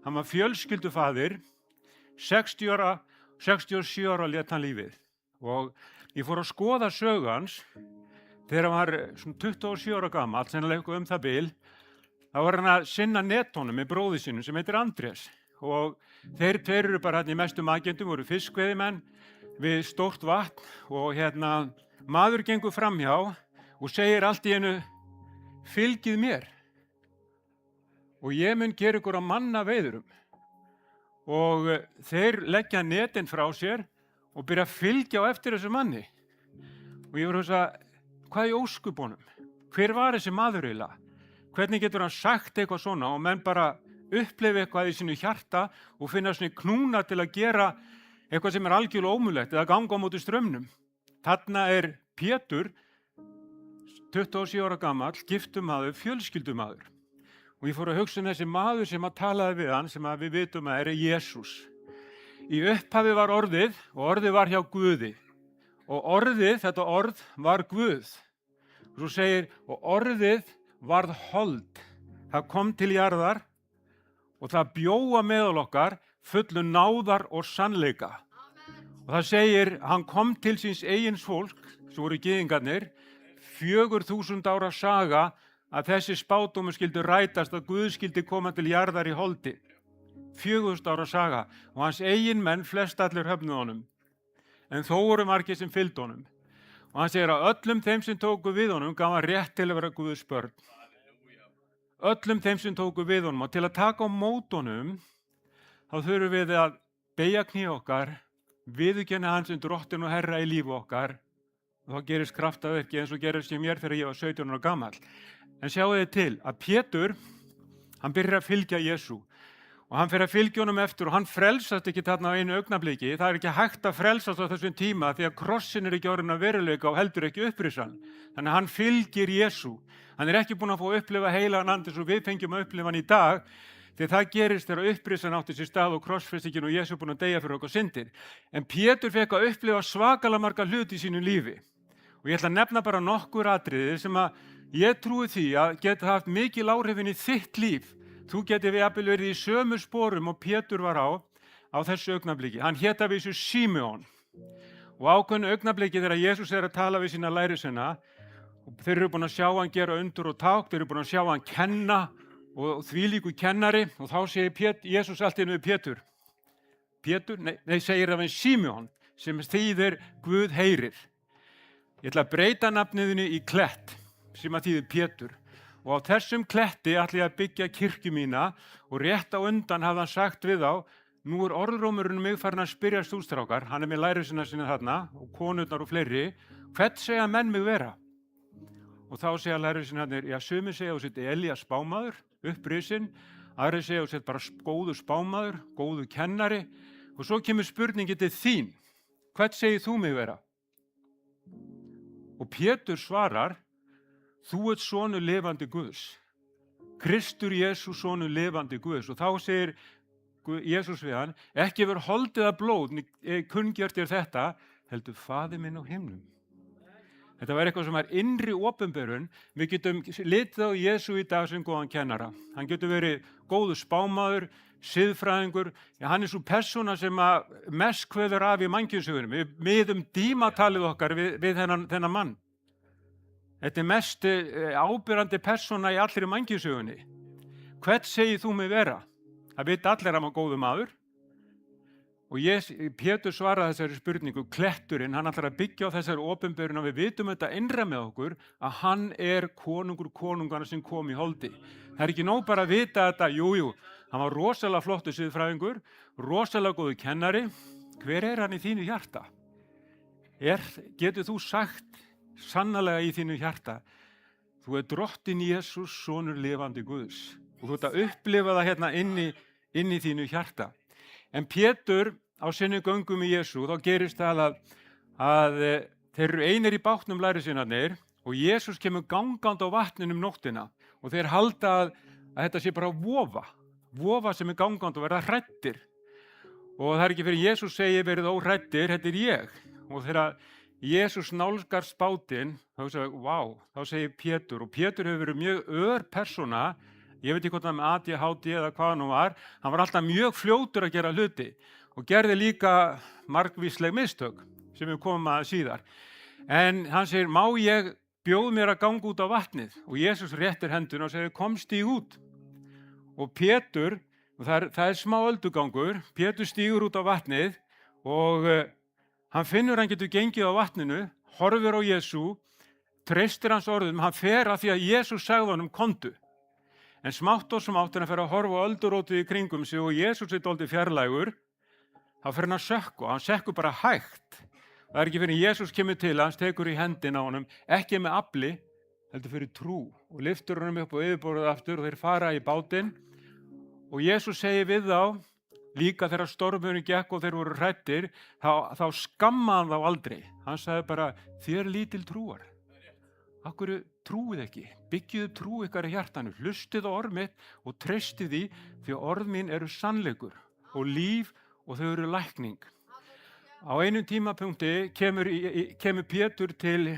Hann var fjölskyldufaðir, 67 ára lét hann lífið. Og ég fór að skoða sögu hans þegar hann var svona 27 ára gamall, sennilega eitthvað það bil. Þá var hann að sinna netónum með bróði sínum sem heitir Andrés. Og þeir tveir eru bara í mestum agendum, voru fiskveiðimenn við stórt vatn og maður gengur framhjá og segir allt í einu, fylgið mér og ég mun gera ykkur á mannaveiðurum. Og þeir leggja netin frá sér og byrja að fylgja á eftir þessu manni. Og ég var að hugsa, hvað í óskupunum? Hver var þessi maður eiginlega? Hvernig getur hann sagt eitthvað svona og menn bara upplifa eitthvað í sínu hjarta og finna svona knúna til að gera eitthvað sem er algjörlega ómögulegt eða ganga á móti straumnum. Þarna er Pétur, 27 ára gamall, giftumaður, fjölskyldumaður. Og ég fór að hugsa þessi maður sem að talaði við hann, sem að við vitum að er Jesús. Í upphafi var orðið og orðið var hjá Guði. Og orðið, þetta orð, var Guð. Og svo segir, og orðið varð hold. Það kom til jarðar og það bjóa meðal okkar fullu náðar og sannleika. Og það segir, hann kom til síns eigins fólk, sem voru gyðingarnir, 4000 ára saga að þessi spádómur skildi rætast að Guð skildi koma til jarðar í holdi. 4000 ára saga og hans eigin menn flest allir höfnuðu honum. En þó voru margir sem fylgdu honum. Og hann segir að öllum þeim sem tóku við honum gaf hann rétt til að vera Guðs börn. Öllum þeim sem tóku við honum og til að taka á mót honum þá þurfum við að beygja kné okkar, viðurkenna hann sem drottin og herra í lífi okkar. Og þá gerist kraftaverki eins og gerist í mér þegar ég var 17 ára gamall. En sjáu þið til að Pétur, hann byrjar að fylgja Jesú og hann fer að fylgja honum eftir og hann frelsast ekki þarna á einu augnabliki. Það er ekki hægt að frelsast á þessum tíma því að krossin er ekki orðinn að veruleika og heldur ekki upprisan. Þannig að hann fylgir Jesú. Hann er ekki búinn að fá að upplifa heilagan ande svo við fengjum að upplifa hann í dag því það gerist þegar upprisan átti sér stað og krossfestingin og Jesú búinn að deyja fyrir okkur syndir. En Pétur fekk að upplifa svakalega marga hluti í sínu lífi. Og ég ætla að nefna bara nokkur atriði sem að ég trúi því að geta haft mikil áhrifin í þitt líf. Þú geti jafnvel verið í sömu sporum og Pétur var á þessu augnabliki. Hann hét af þessu Símeon. Og ákveðnu augnabliki þegar Jesús er að tala við sína lærisveina og þeir eru búin að sjá hann gera undur og ták, þeir eru búin að sjá hann kenna og þvílíku kennari og þá segir Jesús allt í einu við Pétur. Pétur? Nei, segir af henn Símeon sem þýðir Guð heyrir. Ég ætla að breyta nafniðinu í Klett sem að þýðir Pétur og á þessum kletti ætla ég að byggja kirkju mína og rétt á undan hafði hann sagt við þá, nú er orðrómurinn mig farin að spyrja stúlstrákar, hann er með lærisveina sinna þarna og konurnar og fleiri, hvert segja menn mig vera? Og þá segja lærisveinarnir, já sumir segja þú sért Elías spámaður, upprisinn, aðrir segja þú sért bara góður spámaður, góður kennari og svo kemur spurningin til þín, hvert segir þú mig vera? Og Pétur svarar, þú ert sonur lifandi Guðs. Kristur Jesús sonur lifandi Guðs. Og þá segir Jesús við hann, ekki verið hold eða blóð, kunngjört er þetta, heldur Faðir minn á himnum. Þetta var eitthvað sem er innri opinberun. Við getum litið á Jesú í dag sem góðan kennara. Hann getur verið góður spámaður, siðfræðingur, hann er svo persóna sem að mest kveður af í mannkynssögunum. Við miðum dímatalið okkar við þennan mann. Þetta er mest ábyrrandi persóna í allri mannkynssögunni. Hvert segir þú mig vera? Það veit allir að hann var góður maður. Og Pétur svaraði þessari spurningu, kletturinn, hann ætlar að byggja á þessari opinberun og við vitum þetta innra með okkur að hann er konungur konungana sem kom í holdi. Það er ekki nóg bara að vita þetta, jú, hann var rosalega flottur siðfræðingur, rosalega góður kennari. Hver er hann í þínu hjarta? Getur þú sagt sannarlega í þínu hjarta, þú er drottin Jesús, sonur lifandi Guðs. Og þú ert að upplifa það hérna inn í þínu hjarta. En Pétur á sinni göngum í Jesú, þá gerist það að þeir eru einir í bátnum lærisveinarnir og Jesús kemur gangandi á vatninu nóttina og þeir halda að þetta sé bara vofa sem er gangandi og verða hræddir. Og það er ekki fyrir Jesús segi verið óhræddir, þetta er ég. Og þegar Jesús nálgar spátinn, þá segir Pétur, og Pétur hefur verið mjög persóna, ég veit ekki hvort það með ADHD eða hvað hann var, hann var alltaf mjög fljótur að gera hluti og gerði líka margvísleg mistök sem við komum að síðar. En hann segir, má ég bjóð mér að ganga út á vatnið? Og Jesús réttir henduna og segir, kom stíg út. Og Pétur, og það er smá öldugangur, Pétur stígur út á vatnið og hann finnur hann getur gengið á vatninu, horfir á Jesú, treystir hans orðum, hann fer að því að Jesús sagði honum komdu. En smátt og smátt hann fer að horfa á öldurótið í kringum sig og Jesús er dálítið fjarlægur, þá fer hann að sökkva, hann sekkur bara hægt. Það er ekki fyrir Jesús kemur til hans, tekur í hendina á honum, ekki með afli, heldur fyrir trú og lyftur honum upp og yfirborðið aftur og þeir fara í bátinn. Og Jesús segir við þá, líka þegar stormurinn gekk og þeir voru hræddir, þá skammaði hann þá aldrei. Hann sagði bara, þér lítil trúar. Af hverju trúið ekki? Byggjuðu trú ykkar í hjartanu, hlustið á orð mitt og treystið því, því orð mín eru sannleikur og líf og þau eru lækning. Á einum tímapunkti kemur Pétur til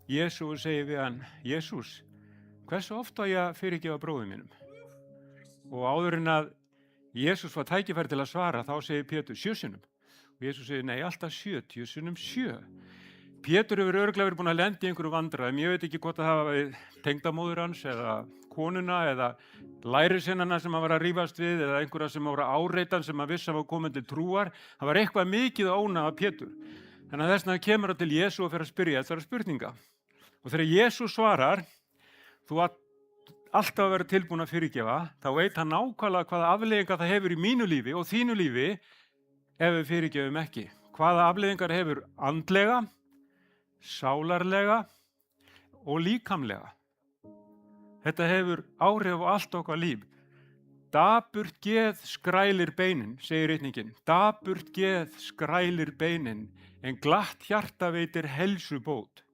Jesú og segir við hann, Jesús, hversu oft á ég að fyrirgefa bróður mínum? Og áður en að Jesús var tækifæri til að svara, þá segir Pétur 7 sinnum. Og Jesús segir, nei, alltaf 70 sinnum 7. Pétur hefur örugglega verið búinn að lenda í einhverju vandræðum. Ég veit ekki hvort að hafa verið tengdamóðir hans eða konuna eða lærisveinana sem hann var að rífast við eða einhverja sem voru áreitan sem að vissi að var komin til trúar. Það var eitthvað mikið að ónaða Pétur. Þannig að þess vegna kemur hann til Jesú og fer að spyrja þessara spurninga. Og þegar Jesú svarar, þú átt alltaf að vera tilbúin að fyrirgefa, þá veit hann nákvæmlega hvaða afleiðingar það hefur í mínu lífi og þínu lífi ef við fyrirgefum ekki. Hvaða afleiðingar hefur andlega, sálarlega og líkamlega. Þetta hefur áhrif á allt okkar líf. Dapurt geð skrælir beinin, segir ritningin. Dapurt geð skrælir beinin, en glatt hjarta veitir heilsubót.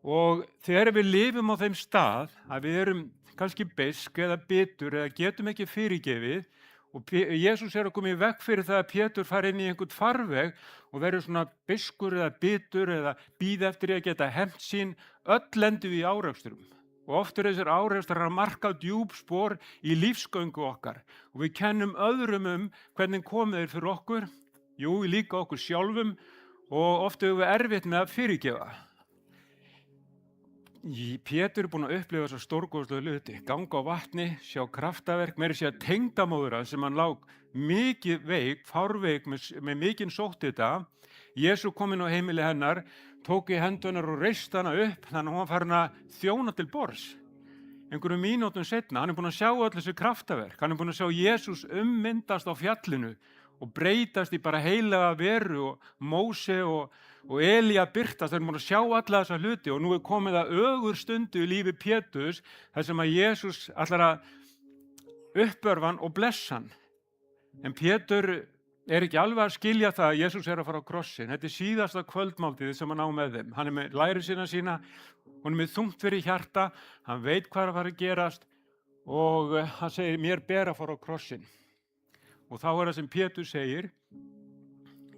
Og þegar við lifum á þeim stað að við erum kannski beisk eða bitur eða getum ekki fyrirgefið og Jesús er að koma í veg fyrir það að Pétur fari inn í einhvern farveg og verður svona beiskur eða bitur eða bíða eftir að geta hefnt sín, öll lendum við í árekstrum. Og oft þessir árekstrar að marka djúp spor í lífsgöngu okkar og við kennum öðrum hvernig komið þeir fyrir okkur, líka okkur sjálfum og oft hefur við erfitt með að fyrirgefa. Pétur er búinn að upplifa þessa stórkostlegu hluti, ganga á vatni, sjá kraftaverk, meira sé að tengdamóðura sem hann lá mikið veik, fárveik með mikinn sóttita. Jesú kom inn á heimili hennar, tók í hendunar og reist hana upp, þannig að hún var farin að þjóna til borðs. Einhverjum mínútum seinna, hann er búinn að sjá öll þessi kraftaverk, hann er búinn að sjá Jesús myndast á fjallinu og breytast í bara heilaga veru og Móse og Elía birtast, þeir eru búin að sjá alla þessa hluti og nú er komið að ögur stundu í lífi Péturs þar sem að Jesús ætlar að uppörfa hann og blessa hann. En Pétur er ekki alveg að skilja það að Jesús er að fara á krossin. Þetta er síðasta kvöldmáltíð sem hann á með þeim. Hann er með lærisveina sína, hann er með þungt fyrir hjarta, hann veit hvað er að fara að gerast og hann segir, mér ber að fara á krossin. Og þá er það sem Pétur segir,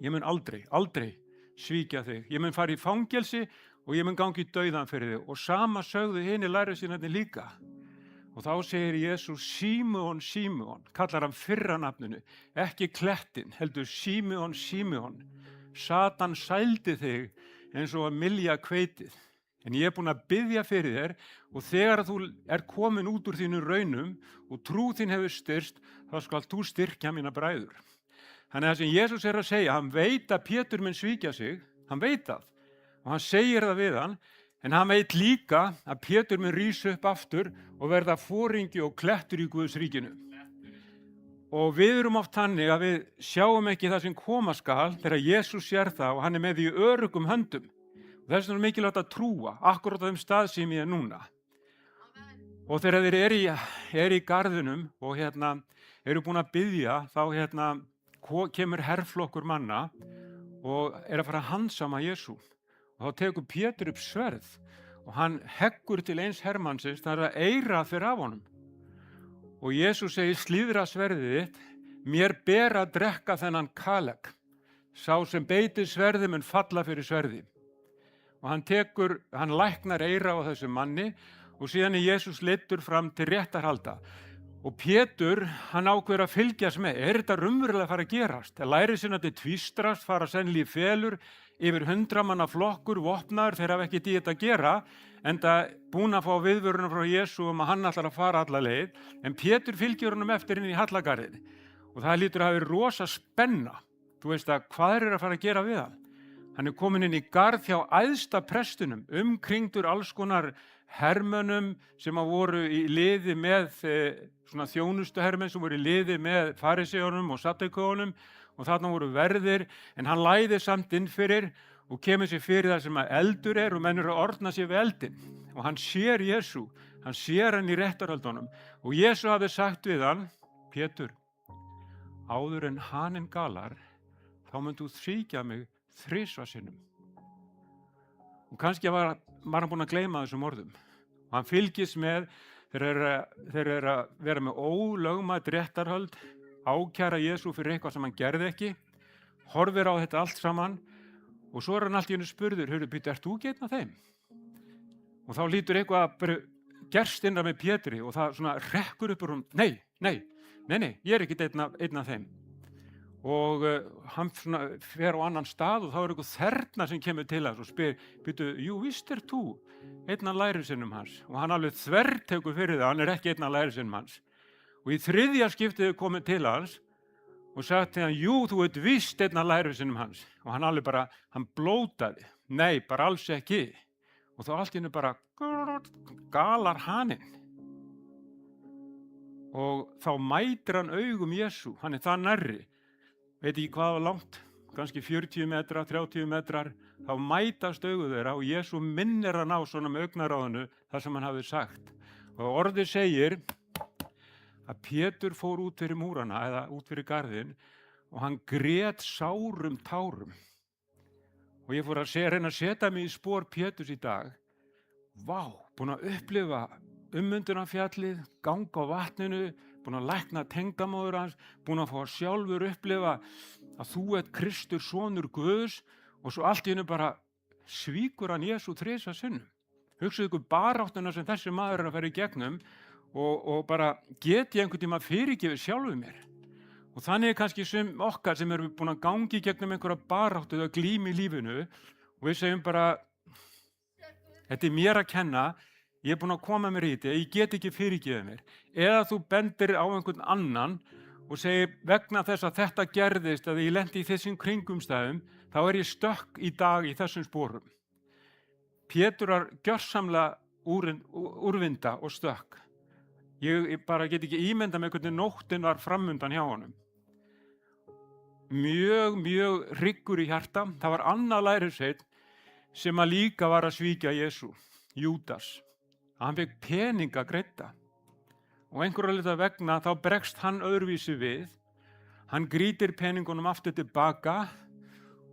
ég mun aldrei svíkja þig. Ég mun fara í fangelsi og ég mun gangi í dauðan fyrir þig. Og sama sögðu hinir lærisveinarnir líka. Og þá segir Jesús, Símeon, Símeon, kallar hann fyrra nafninu, ekki Klettin, heldur Símeon, Símeon. Satan sældi þig eins og að mylja hveitið. En ég er búinn að biðja fyrir þér og þegar þú er komin út úr þínu raunum og trú þín hefur styrst, þá skal þú styrkja mína bræður. Þannig að það sem Jesús er að segja, hann veit að Pétur mun svíkja sig, hann veit það og hann segir það við hann, en hann veit líka að Pétur mun rísa upp aftur og verða foringi og klettur í Guðs ríkinu. Og við erum oft þannig að við sjáum ekki það sem koma skal þegar Jesús sér það og hann er með því öruggum höndum. Og þess vegna er mikilvægt að trúa, akkurat á þeim stað sem ég er núna. Og þegar þeir eru í garðinum og eru búin að biðja, þá kemur herflokkur manna og er að fara að handsama Jesú. Og þá tekur Pétur upp sverð og hann heggur til eins hermannsins þar að eyra fyrir af honum. Og Jesús segir, slíðra sverðið þitt, mér ber að drekka þennan kaleg. Sá sem beitir sverði mun falla fyrir sverði. Og hann læknar eyra á þessum manni og síðan er Jesús leiddur fram til réttarhalda. Og Pétur, hann ákveður að fylgjast með. Þetta raunverulega að fara að gerast? Það læri sinna til tvístrast, fara sennilega í felur, yfir 100 manna flokkur, vopnaður, þeir hafa ekkert í þetta að gera, enda búin að fá viðvörunum frá Jesú að hann ætlar að fara alla leið, en Pétur fylgjur honum eftir inn í Hallagarðið. Og það lítur að hafa verið rosa spenna. Þú veist að hvað er að fara að gera við hann? Hann er komin inn í garð hjá æðsta prestunum, umkringdur alls konar hermönnum sem voru í liði með svona þjónustuhermenn sem voru í liði með fariseunum og saddukeunum og þarna voru verðir, en hann læðir samt inn fyrir og kemur sér fyrir það sem að eldur er og menn eru að ordna sér við eldin. Og hann sér Jesú, hann sér hann í réttarhöldunum og Jesú hafði sagt við hann, Pétur, áður en haninn galar, þá munt þú svíkja mig 3 sinnum. Og kannski var hann búinn að gleyma þessum orðum. Og hann fylgist með, þeir eru að vera með ólögmætt réttarhöld, ákæra Jesú fyrir eitthvað sem hann gerði ekki, horfir á þetta allt saman og svo er hann allt í einu spurður, hörðu, býttu, ert þú ekki einn af þeim? Og þá lítur eitthvað að gerst innra með Pétri og það svona rekkur upp úr nei, ég er ekki einn af þeim. Og hann fer á annan stað og þá er eitthvað þerna sem kemur til hans og spyr, býttu, jú, víst er þú einn af lærisveinum hans? Og hann alveg þvertekur fyrir það, hann er ekki einn af lærisveinum hans. Og í 3. skiptið komið til hans og sagt til hann, jú, þú ert víst einn af lærisveinum hans. Og hann alveg bara, hann blótaði, nei, bara alls ekki. Og þá allt í einu bara galar haninn. Og þá mætir hann augum Jesú, hann er það nærri. Veit ekki hvað var langt, kannski 40 metrar, 30 metrar, þá mætast augu þeirra og Jesú minnir hann á svona með augnaráðinu það sem hann hafði sagt. Og orðið segir að Pétur fór út fyrir múrana eða út fyrir garðinn og hann grét sárum tárum. Og ég fór að reyna að setja mig í spor Péturs í dag. Vá, búin að upplifa ummyndunarfjallið, ganga á vatninu, búin að lækna tengdamóður hans, búin að fá sjálfur upplifa að þú ert Kristur sonur Guðs og svo allt í einu bara svíkur hann Jesú 3 sinnum. Hugsaðu ykkur baráttuna sem þessi maður er að fara í gegnum og bara get ég einhvern tíma fyrirgefið sjálfur mér. Og þannig er kannski okkar sem erum búin að gangi í gegnum einhverja baráttu eða glímu í lífinu og við segjum bara, þetta er mér að kenna, ég er búin að koma mér í þetta, ég get ekki fyrirgefið mér. Eða þú bendir á einhvern annan og segir vegna þess að þetta gerðist að ég lendi í þessum kringumstæðum, þá er ég stökk í dag í þessum sporum. Pétur var gjörsamlega úrvinda og stökk. Ég bara get ekki ímyndað með hvernig nóttin var framundan hjá honum. Mjög hryggur í hjarta. Það var annað lærisveinn sem að líka var að svíkja Jesú, Júdas. Hann fékk peninga greidda og einhverja hluta vegna þá bregst hann öðruvísi við. Hann grýtir peningunum aftur tilbaka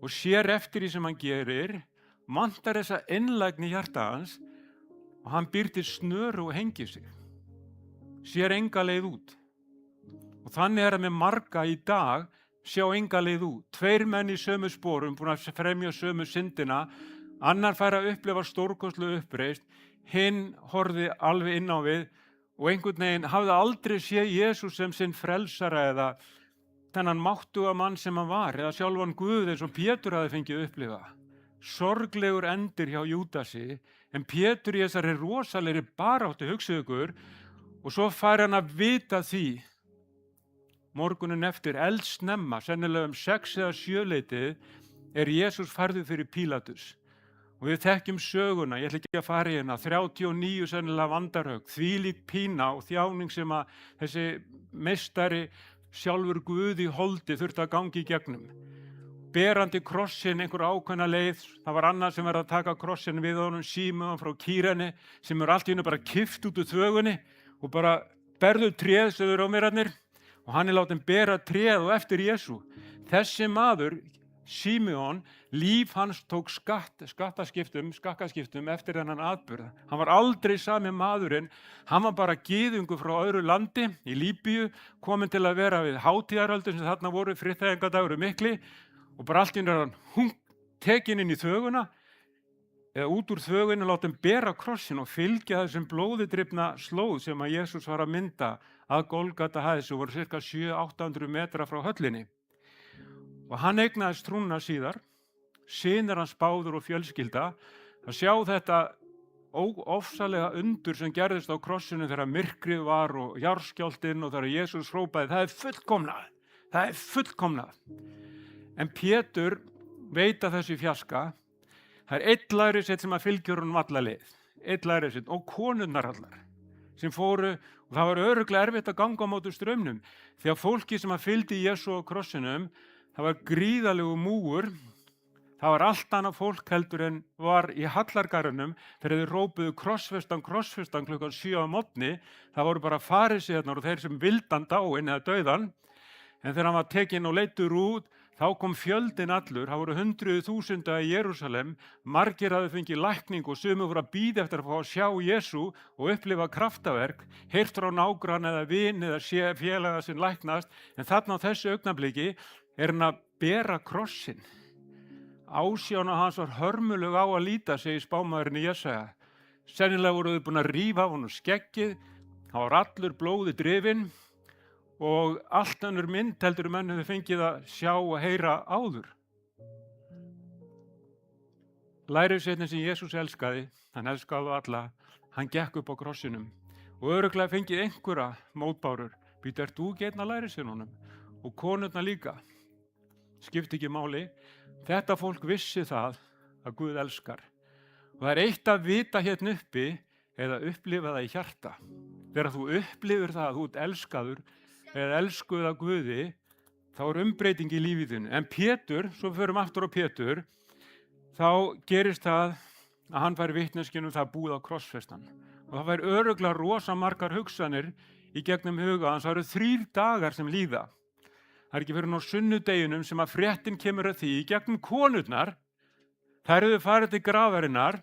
og sér eftir því sem hann gerir, vantar þessa einlægni í hjarta hans og hann býr til snöru og hengir sig. Sér enga leið út. Og þannig er það með marga í dag, sjá enga leið út. 2 menn í sömu sporum, búin að fremja sömu syndina, annar fær að upplifa stórkostlega uppreisn, hinn horfði alveg inn á við og einhvern veginn hafði aldrei séð Jesús sem sinn frelsara eða þennan máttuga mann sem hann var, eða sjálfan Guð eins og Pétur hafði fengið upplifa. Sorglegur endir hjá Júdasi, en Pétur í þessari rosalegri baráttu, hugsið ykkur, og svo fær hann að vita því morgunin eftir eldsnemma, sennilega 6 eða 7 leytið, er Jesús færður fyrir Pílatus. Og við þekkjum söguna, ég ætla ekki að fara í hérna, 39 sennilega vandarhögg, þvílík pína og þjáning sem að þessi meistari sjálfur Guð í holdi þurfti að gangi í gegnum. Berandi krossin einhver ákveðna leið, það var annað sem verið að taka krossin við honum, Símon frá Kýreni, sem allt í einu bara kippt út úr þvögunni og bara berðu tréð, sögðu Rómverjarnir, og hann er látinn bera tréð og eftir Jesú. Þessi maður Símeon, líf hans tók skakkaskiptum eftir þennan atburð. Hann var aldrei sami maðurinn, hann var bara gyðingur frá öðru landi í Líbíu, kominn til að vera við hátíðarhöldin sem þarna voru, friðþægingadagur mikli, og bara allt í einu er hann tekinn inn í þvöguna, eða út úr þvögunni, láta hann bera krossin og fylgja þessum blóðidrifna slóð sem að Jesús var að mynda að Golgata hæð, sem voru cirka 700-800 metra frá höllinni. Og hann eignaðist trúna síðar, synir hans báður og fjölskylda, að sjá þetta ofsalega undur sem gerðist á krossinu þegar myrkrið var og jarðskjálftinn og þegar Jesús hrópaði, það er fullkomnað. En Pétur veit að þessu fjaska, það er einn lærisveinn sem að fylgjur honum alla leið, einn lærisveinn og konurnar allar sem fóru, og það var örugglega erfitt að ganga á móti straumnum, því að fólki sem að fylgdi Jesú á krossinum, það var gríðalegu múgur, það var allt annað fólk heldur en var í hallargarðinum þegar þeir rópuðu krossfestan klukkan 7 á morgni, það voru bara farisæarnir og þeir sem vildan dáinn eða dauðan, en þegar hann var tekinn og leiddur út, þá kom fjöldinn allur, það voru 100.000 í Jerúsalem, margir hafði fengið lækning og sumir voru að bíða eftir að fá að sjá Jesú og upplifa kraftaverk, heyrt frá nágrann eða vin eða sé félaga sem læknast, en þarna á þessu augnablikki er hann að bera krossin. Ásjána hans var hörmulug á að líta, segir spámaðurinn í Jesaja. Sennilega voru þau búin að rífa af honum skeggið, hann var allur blóði drifinn og allt önnur mynd heldur menn hefur fengið að sjá og heyra áður. Lærisveinninn sem Jesús elskaði, hann elskaði alla, hann gekk upp á krossinum og örugglega fengið einhverja mótbárur. Býtu, ert þú ekki einn af lærisveinunum? Og konurnar líka. Skipti ekki máli. Þetta fólk vissi það að Guð elskar. Og það er eitt að vita hérna uppi eða upplifa það í hjarta. Þegar þú upplifir það að þú ert elskaður eða elskuð af Guði, þá er umbreyting í lífið þínu. En Pétur, svo förum aftur á Pétur, þá gerist það að hann fær vitneskjun það búið á krossfestan. Og það fær örugglega rosa margar hugsanir í gegnum huga hans. Það eru 3 dagar sem líða. Það er ekki fyrir á sunnudeginum sem að fréttin kemur að því í gegnum konurnar. Þær hefðu farið til grafarinnar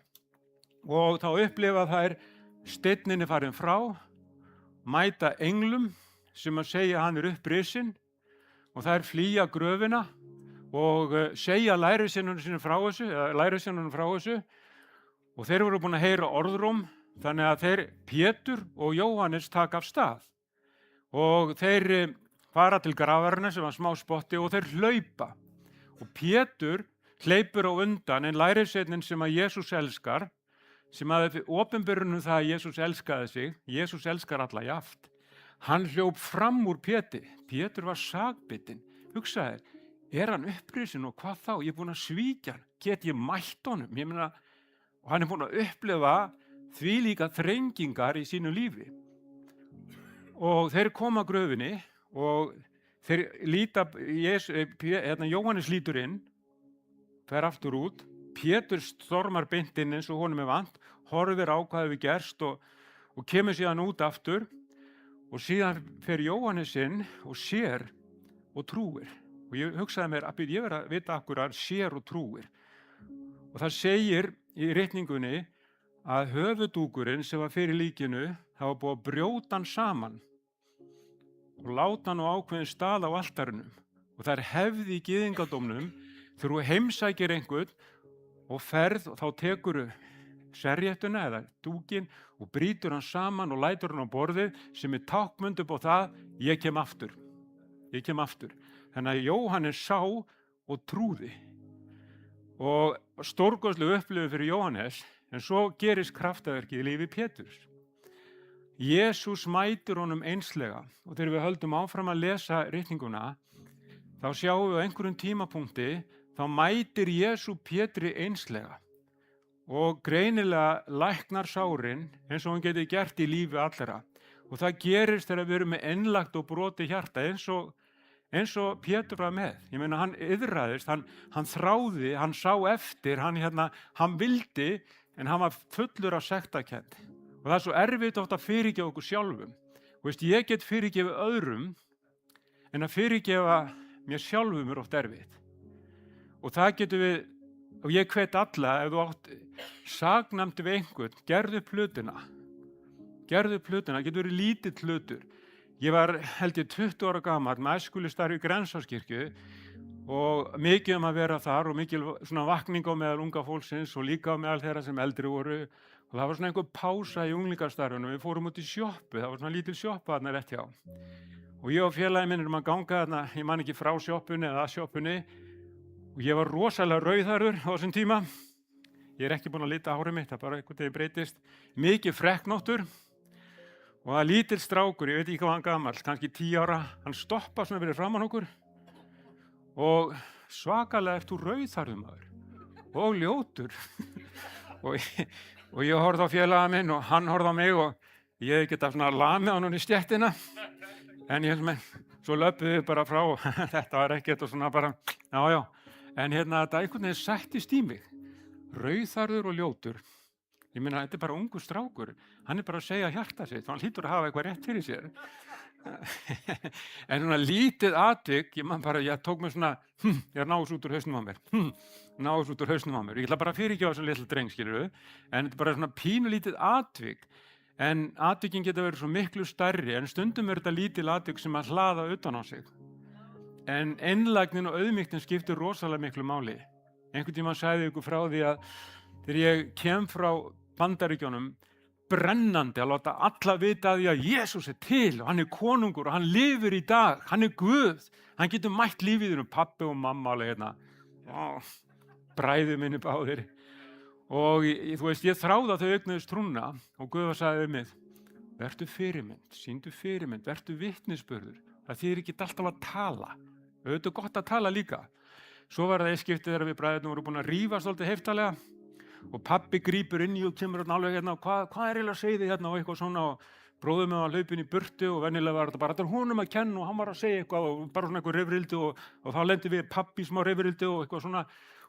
og þá upplifa þær steinninn farin frá, mæta englum sem að segja hann upprisinn og þær flýja gröfina og segja lærisveinunum frá þessu og þeir voru búin að heyra orðróm, þannig að þeir Pétur og Jóhannes taka af stað og þeir fara til grafarinnar sem var smá spotti og þeir hlaupa og Pétur hleypur á undan en lærisveinin sem að Jesús elskar, sem að opinberunum það að Jesús elskaði sig, Jesús elskar alla jafnt, hann hljóp fram úr Pétur. Pétur var sakbitinn, hugsaði, er hann upprisinn og hvað þá, ég er búin að svíkja hann, get ég mætt honum, ég meina, og hann er búin að upplifa þvílíka þrengingar í sínu lífi. Og þeir koma að gröfinni og þeir líta, Jóhannes lítur inn, fer aftur út, Pétur stormar beint inn eins og honum er vant, horfir á hvað hefur gerst og kemur síðan út aftur og síðan fer Jóhannes inn og sér og trúir. Og ég hugsaði mér, ég verð að vita akkur að sér og trúir. Og það segir í ritningunni að höfudúkurinn sem var fyrir líkinu, það var búið að brjóta hann saman og láta hann á ákveðin stað á altarinu. Og það er hefð í gyðingadómnum, þegar þú heimsækir einhvern og ferð og þá tekurðu serjettuna eða dúkin og brýtur hann saman og lætur hann á borðið sem er tákmynd upp á það, ég kem aftur. Þannig að Jóhannes sá og trúði. Og stórkostleg upplifun fyrir Jóhannes, en svo gerist kraftaverkið í lífi Péturs. Jesús mætir honum einslega og þegar við höldum áfram að lesa ritninguna, þá sjáum við á einhverjum tímapunkti, þá mætir Jesú Pétri einslega og greinilega læknar sárin eins og hann geti gert í lífi allra. Og það gerist þegar við erum með einlægt og brotið hjarta eins og Pétur var með. Ég meina, hann iðraðist, hann þráði, hann sá eftir, hann vildi, en hann var fullur af sektarkennd. Og það er svo erfitt oft að fyrirgefa okkur sjálfum. Og veist, ég get fyrirgefið öðrum, en að fyrirgefa mér sjálfum er oft erfitt. Og það getum við, og ég hvet alla, ef þú átt saknæmt við einhvern, gerðu upp hlutina. Gerðu upp hlutina, það getur verið lítill hlutur. Ég var held ég 20 ára gamall með æskulistarfi í Grensáskirkju og mikið að vera þar og mikil svona vakning á meðal unga fólksins og líka á meðal þeirra sem eldri voru. Og það var svona einhver pása í unglingastarfinu, við fórum út í sjoppu, það var svona lítil sjoppa þarna rétt hjá. Og ég og félagi minn erum að ganga þarna, ég man ekki frá sjoppunni eða að sjoppunni, og ég var rosalega rauðharður á þessum tíma. Ég er ekki búinn að lita hárið mitt, það bara einhvern veginn breytist. Mikið frekknóttur og það lítill strákur, ég veit ekki hvað hann gamall, kannski 10 ára, hann stoppar svona fyrir framan okkur og svakalega ert þú rauðharður maður og ljótur. og ég horfði á félaga minn og hann horfði á mig og ég hef getað svona lamið á hann í stéttina. En svo löpuðu við bara frá og þetta var ekkert og svona bara, já. En þetta einhvern veginn settist í mig. Rauðharður og ljótur. Ég meina, þetta er bara ungur strákur. Hann er bara að segja hjarta sitt, hann hlýtur að hafa eitthvað rétt fyrir sér. En svona lítið atvik, ég tók mér svona, ég náðs út úr hausnum á mér. Náðs út úr hausnum á mér. Ég ætla bara að fyrirgefa þessum litla dreng, skilurðu. En þetta er bara svona pínulítið atvik. En atvikin geta verið svo miklu stærri, en stundum er þetta lítil atvik sem að hlaða utan á sig. En einlægnin og auðmýktin skiptir rosalega miklu máli. Einhvern tímann sagði ykkur frá því að þegar ég kem frá Bandaríkjunum brennandi að láta alla vita að því að Jesús er til og hann er konungur og hann lifir í dag, hann er Guð, hann getur mætt lífið þér pabbi og mamma alveg bræður minni báðir. Og þú veist, ég þráði að þau eignuðust trúna og Guð sagði við mig, vertu fyrirmynd, sýndu fyrirmynd, vertu vitnisburður. Það þýðir ekki alltaf að tala. Auðvitað gott að tala líka. Svo var það eitt skipti þegar við bræðurnir voru búin að rífa svolítið heftalega og pabbi grípur inn í og kemur alveg hvað er eiginlega að segja þig og eitthvað svona og bróðir mig var hlaupinn í burtu og venjulega var þetta bara honum að kenna og hann var að segja eitthvað og bara svona eitthvað rifrildi og þá lendi við pabbi í smá rifrildi og eitthvað svona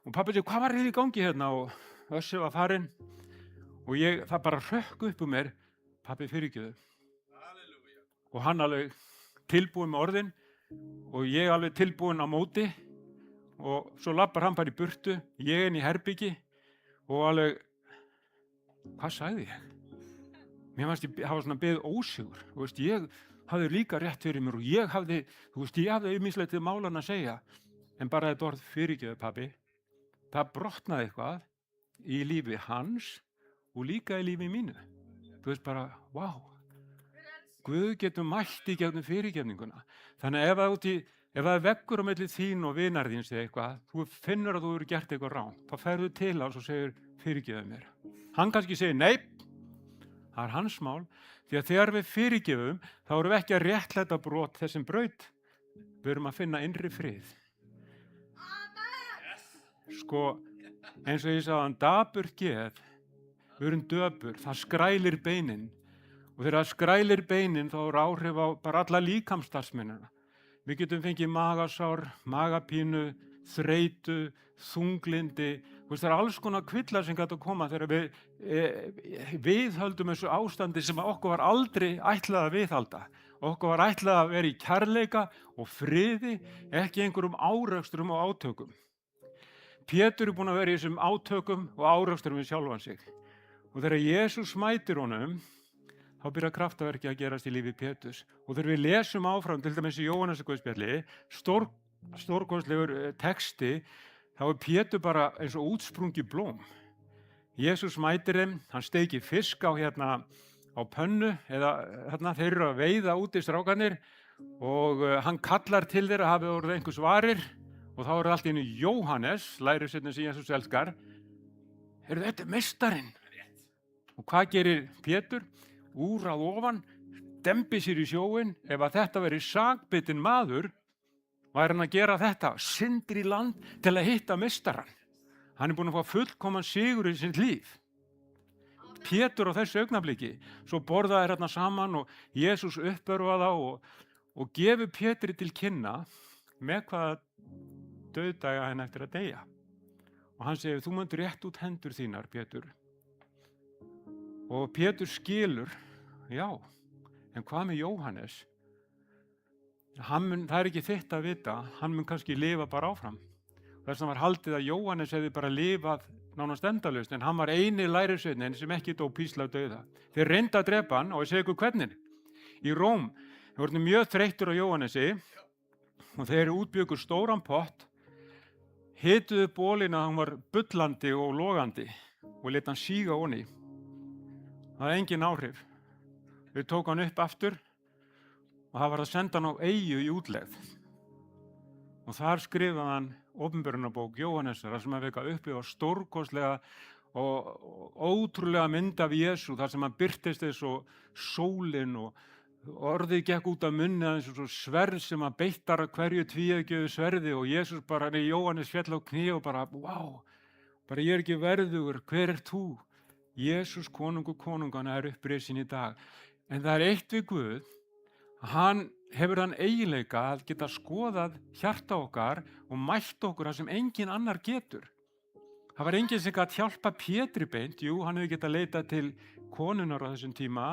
og pabbi segi, hvað var í gangi og Össi var farinn og það bara hrökk upp mér, pabbi fyrirgefðu. Og hann alveg tilbúinn með orðin og ég alveg tilbúinn á móti og svo lappar hann bara í burtu, ég inn í herbyggi og alveg, hvað sagði ég? Mér fannst ég hafa svona beðið ósigur, þú veist, ég hafði líka rétt fyrir mér og ég hafði ýmislegt til málan að segja, en bara þetta orð fyrirgefðu pabbi, það brotnaði eitthvað í lífi hans og líka í lífi mínu. Þú veist bara, vá, Guð getur mætt í gegnum fyrirgefninguna. Þannig ef það er veggur á milli þín og vinar þíns eða eitthvað, þú finnur að þú hefur gert eitthvað rangt, þá ferðu til hans og segir fyrirgefðu mér. Hann kannski segir nei, það er hans mál, því að þegar við fyrirgefum, þá erum við ekki að réttlæta brot þessum braut. Við erum að finna innri frið. Sko, eins og ég sagði, hann dapur geð, við erum döpur, það skrælir beinin. Og þegar það skrælir beinin þá er áhrif á bara alla líkamsstarfsemina. Við getum fengið magasár, magapínu, þreytu, þunglindi. Það er alls konar kvillar sem geta að koma þegar við viðhöldum þessu ástandi sem okkur var aldrei ætlað að viðhalda. Okkur var ætlað að vera í kærleika og friði, ekki einhverjum áröksturum og átökum. Pétur er búinn að vera í þessum átökum og áröksturum við sjálfan sig. Og þegar Jesús mætir honum, þá byrja kraftaverki að gerast í lífi Péturs. Og þegar við lesum áfram, til dæmis í Jóhannesarguðspjalli, stórkostlegur texti, þá er Pétur bara eins og útsprungið blóm. Jesús mætir þeim, hann steikir fisk á pönnu, eða þeir eru að veiða út í strákarnir og hann kallar til þeirra hafi orðið einhvers varir og þá er allt í einu Jóhannes, lærisveinninn sem Jesús elskar, þetta er meistarinn. Og hvað gerir Pétur? Úr að ofan, dembi sér í sjóinn, ef að þetta veri sakbitinn maður, væri hann að gera þetta, syndir í land til að hitta meistarann. Hann er búinn að fá fullkoman sigur í sitt líf. Pétur á þessu augnabliki, svo borða þeir hérna saman og Jesús uppörfa þá og gefur Pétri til kynna með hvaða dauðdaga hann eftir að deyja. Og hann segir, þú mundir rétt út hendur þínar, Pétur. Og Pétur skilur, já, en hvað með Jóhannes? Það er ekki þitt að vita, hann mun kannski lifa bara áfram. þess að var haldið að Jóhannes hefði bara lifað nánast endalaust, en hann var eini lærisveinninn sem ekki dó písla dauða. Þeir reyndu að drepa hann og ég segi ykkur hvernig. Í Róm, þeir voru mjög þreyttur á Jóhannesi og þeir útbjuggu stóran pott, hituðu bólina að hann var bullandi og logandi og lét hann síga onni. Það hafði engin áhrif. Þeir tók hann upp aftur og það var að senda hann á eyju í útlegð. Og þar skrifaði hann opinberunarbók Jóhannesar, þar sem hann fekk að upplifa stórkostlega og ótrúlega mynd af Jesú, þar sem hann birtist eins og sólin og orðið gekk út af munni eins og sverð sem hann beittar að hverju tvíeggjuðu sverði og Jesús bara, Jóhannes féll á kné og bara, vá, bara ég ekki verðugur, hver þú? Jesús konungur konungana upprisin í dag. En það eitt við Guð, hann hefur þann eiginleika að geta skoðað hjarta okkar og mætt okkur það sem engin annar getur. Það var enginn sem gat hjálpa Pétri beint, jú, hann hefði getað leitað til konunar á þessum tíma,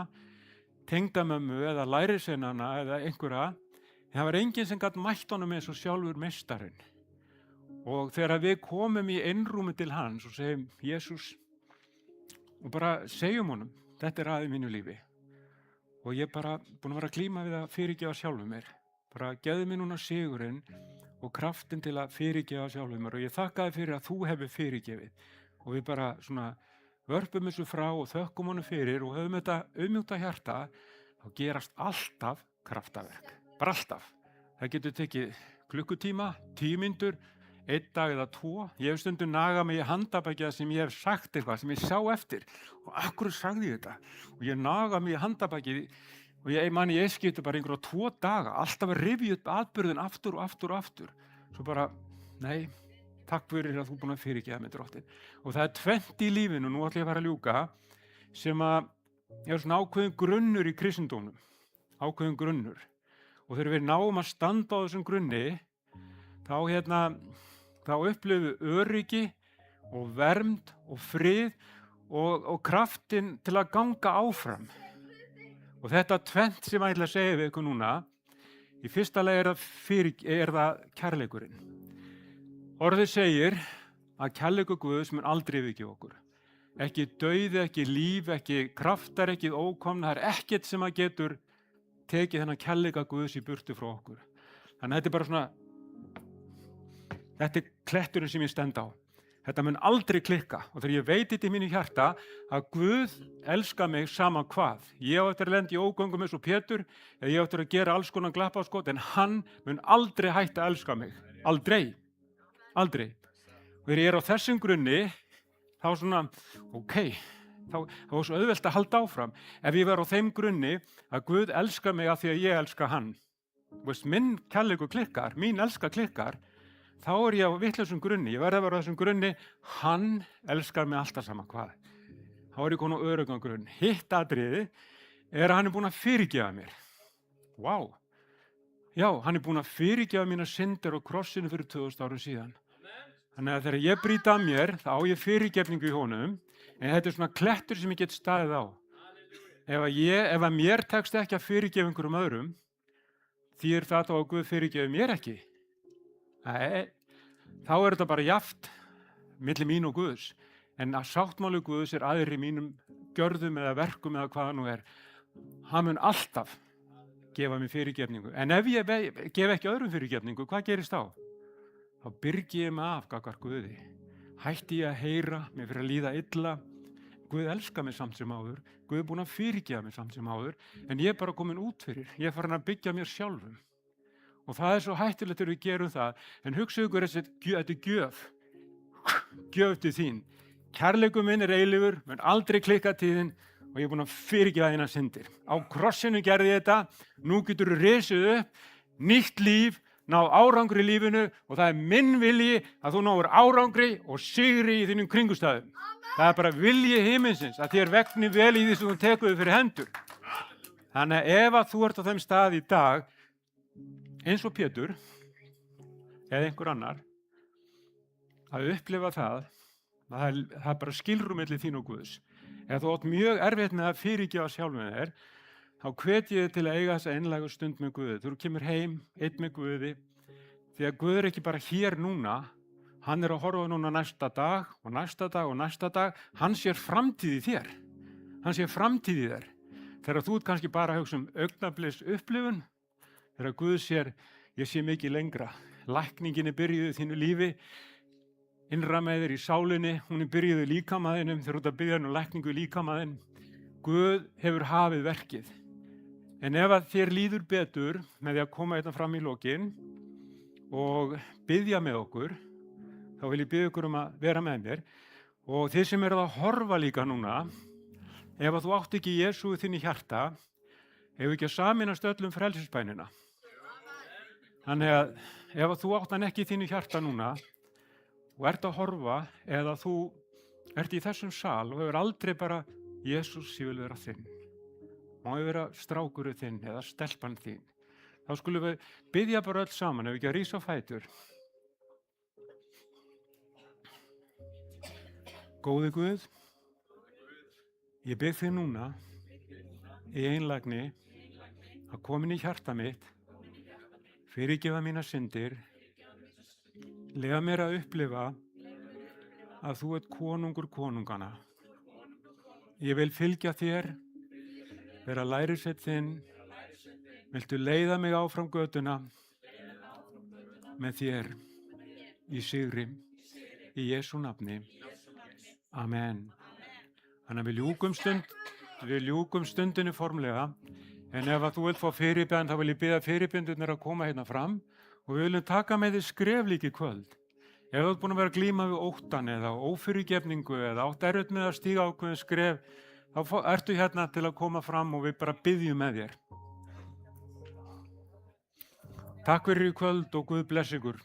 tengdamömmu eða lærisveinana eða einhverja, en það var enginn sem gat mætt honum eins og sjálfur meistarinn. Og þegar við komum í einrúmi til hans og segjum, Jesús, og bara segjum honum, þetta er aðeins mínu lífi. Og ég bara búin að vera að klíma við að fyrirgefa sjálfum mér. Bara gefðu mér núna sigurinn og kraftin til að fyrirgefa sjálfum mér. Og ég þakka þér fyrir að þú hefur fyrirgefið. Og við bara svona vörpum þessu frá og þökkum honum fyrir og höfum þetta auðmjúkta hjarta, þá gerast alltaf kraftaverk. Bara alltaf. Það getur tekið klukkutíma, 10 mínútur, 1 dag eða 2. Ég hef stundum nagað mig í handarbakið sem ég hef sagt eitthvað sem ég sá eftir. Og akkur sagði ég þetta? Og ég nagað mig í handarbakið og ég skipti bara einhverja 2 daga, alltaf að rifja upp atburðin aftur og aftur og aftur. Svo bara, nei, takk fyrir að þú búin að fyrirgefa mig, Drottinn. Og það er 20 í lífinu, nú ætla ég að fara að ljúka, sem að er svona ákveðin grunnur í kristindómnum. Ákveðin grunnur. Og þegar við náum að standa á þessum grunni, þá upplifum við öryggi og vernd og frið og kraftinn til að ganga áfram. Og þetta 20 sem ég ætla að segja við ykkur núna, í fyrsta lagi er það kærleikurinn. Orðið segir að kærleikur Guðs mun aldrei yfirgefa okkur. Ekki dauði, ekki líf, ekki kraftar, ekki ókomna, það er ekkert sem að getur tekið þennan kærleika Guðs í burtu frá okkur. Þannig að þetta er bara svona, þetta er kletturinn sem ég stend á. Þetta mun aldrei klikka og þegar ég veit þetta í mínu hjarta að Guð elskar mig sama hvað. Ég á eftir að lenda í ógöngum eins og Pétur eða ég á eftir að gera alls konar glappaskot en hann mun aldrei hætta að elska mig. Aldrei. Aldrei. Og þegar ég er á þessum grunni þá svona, þá er svo auðvelt að halda áfram. Ef ég verð á þeim grunni að Guð elskar mig af því að ég elska hann. Minn kærleikur klikkar, mín elska klikkar, þá er ég á vitlausum grunni. Ég verð að vera á þessum grunni, hann elskar mig alltaf sama hvað. Þá er ég komin á öruggan grunn. Hitt atriði er að hann er búinn að fyrirgefa mér. Vá. Já, hann er búinn að fyrirgefa mína syndir á krossinu fyrir 2000 árum síðan. Þannig að þegar ég brýt af mér, þá á ég fyrirgefningu í honum, en þetta er svona klettur sem ég get staðið á. Ef að mér tekst ekki að fyrirgefa einhverjum öðrum, þýðir það þá að Guð fyrirgefi mér ekki. Nei, þá er þetta bara jafnt milli mín og Guðs. En að sáttmáli Guðs er aðri mínum gjörðum eða verkum eða hvað það nú er. Hann mun alltaf gefa mér fyrirgefningu. En ef ég gef ekki öðrum fyrirgefningu, hvað gerist þá? Þá byrgi ég mig af gagnvart Guði. Hætti ég að heyra, mér fyrir að líða illa. Guð elskar mig samt sem áður. Guð er búinn að fyrirgefa mig samt sem áður. En ég er bara komin út fyrir. Ég er farin að byggja mér sjálfum. Og það er svo hættulegt þegar við gerum það. En hugsaðu ykkur þetta er gjöf. Gjöf til þín. Kærleikur minn er eilífur, mun aldrei klikka tíðin og ég er búinn að fyrirgefa þínar syndir. Á krossinu gerði ég þetta. Nú getur þú risið upp, nýtt líf, ná árangri í lífinu og það er minn vilji að þú náir árangri og sigri í þínum kringustæðum. Það er bara vilji himinsins að þér vegni vel í því sem þú tekur þig fyrir hendur. Þannig að ef að þú ert á þeim stað í dag eins og Pétur eða einhver annar að upplifa það er bara skilrúm milli þín og Guðs. Ef þú átt mjög erfitt með að fyrirgefa sjálfum þér, þá hvet ég þig til að eiga þessa einlægu stund með Guði. Þú kemur heim, einn með Guði, því að Guð er ekki bara hér núna, hann er að horfa núna næsta dag og næsta dag og næsta dag. Hann sér framtíð í þér. Hann sér framtíð í þér. Þegar þú ert kannski bara að hugsa augnablis upplifun, þegar Guð sér, ég sé mikið lengra. Lækningin er byrjuð í þínu lífi, innra með þér í sálinni, hún er byrjuð í líkamaðinum, þegar þú ert að biðja lækningu í líkamaðin. Guð hefur hafið verkið. En ef að þér líður betur með því að koma þetta fram í lokin og biðja með okkur, þá vil ég biðja ykkur að vera með mér. Og þið sem eru að horfa líka núna, ef að þú átt ekki Jesú í þinni hjarta, ef ekki að sameinast öllum frelsisbænina. Þannig að ef að þú átt hann ekki í þinni hjarta núna og ert að horfa eða þú ert í þessum sal og hefur aldrei bara Jesús, ég vil vera þinn. Má ég vera strákurinn þinn eða stelpan þín. Þá skulum við biðja bara öll saman, ef ekki að rísa á fætur. Góði Guð, ég bið þig núna í einlægni að koma inn í hjarta mitt, fyrirgefa mína syndir, leyfa mér að upplifa að þú ert konungur konungana. Ég vil fylgja þér, vera lærisveinn þinn, viltu leiða mig áfram götuna með þér í sigri, í Jesú nafni. Amen. Þannig að við ljúkum stundinni formlega, en ef að þú vilt fá fyrirbæn, þá vil ég biðja fyrirbændurnir að koma hérna fram og við viljum taka með þið skref líka í kvöld. Ef þú ert búin að vera að glíma við óttan eða ófyrirgefningu eða átt erfitt með að stíga ákveðin skref, þá ertu hérna til að koma fram og við bara biðjum með þér. Takk fyrir í kvöld og Guð bless ykkur.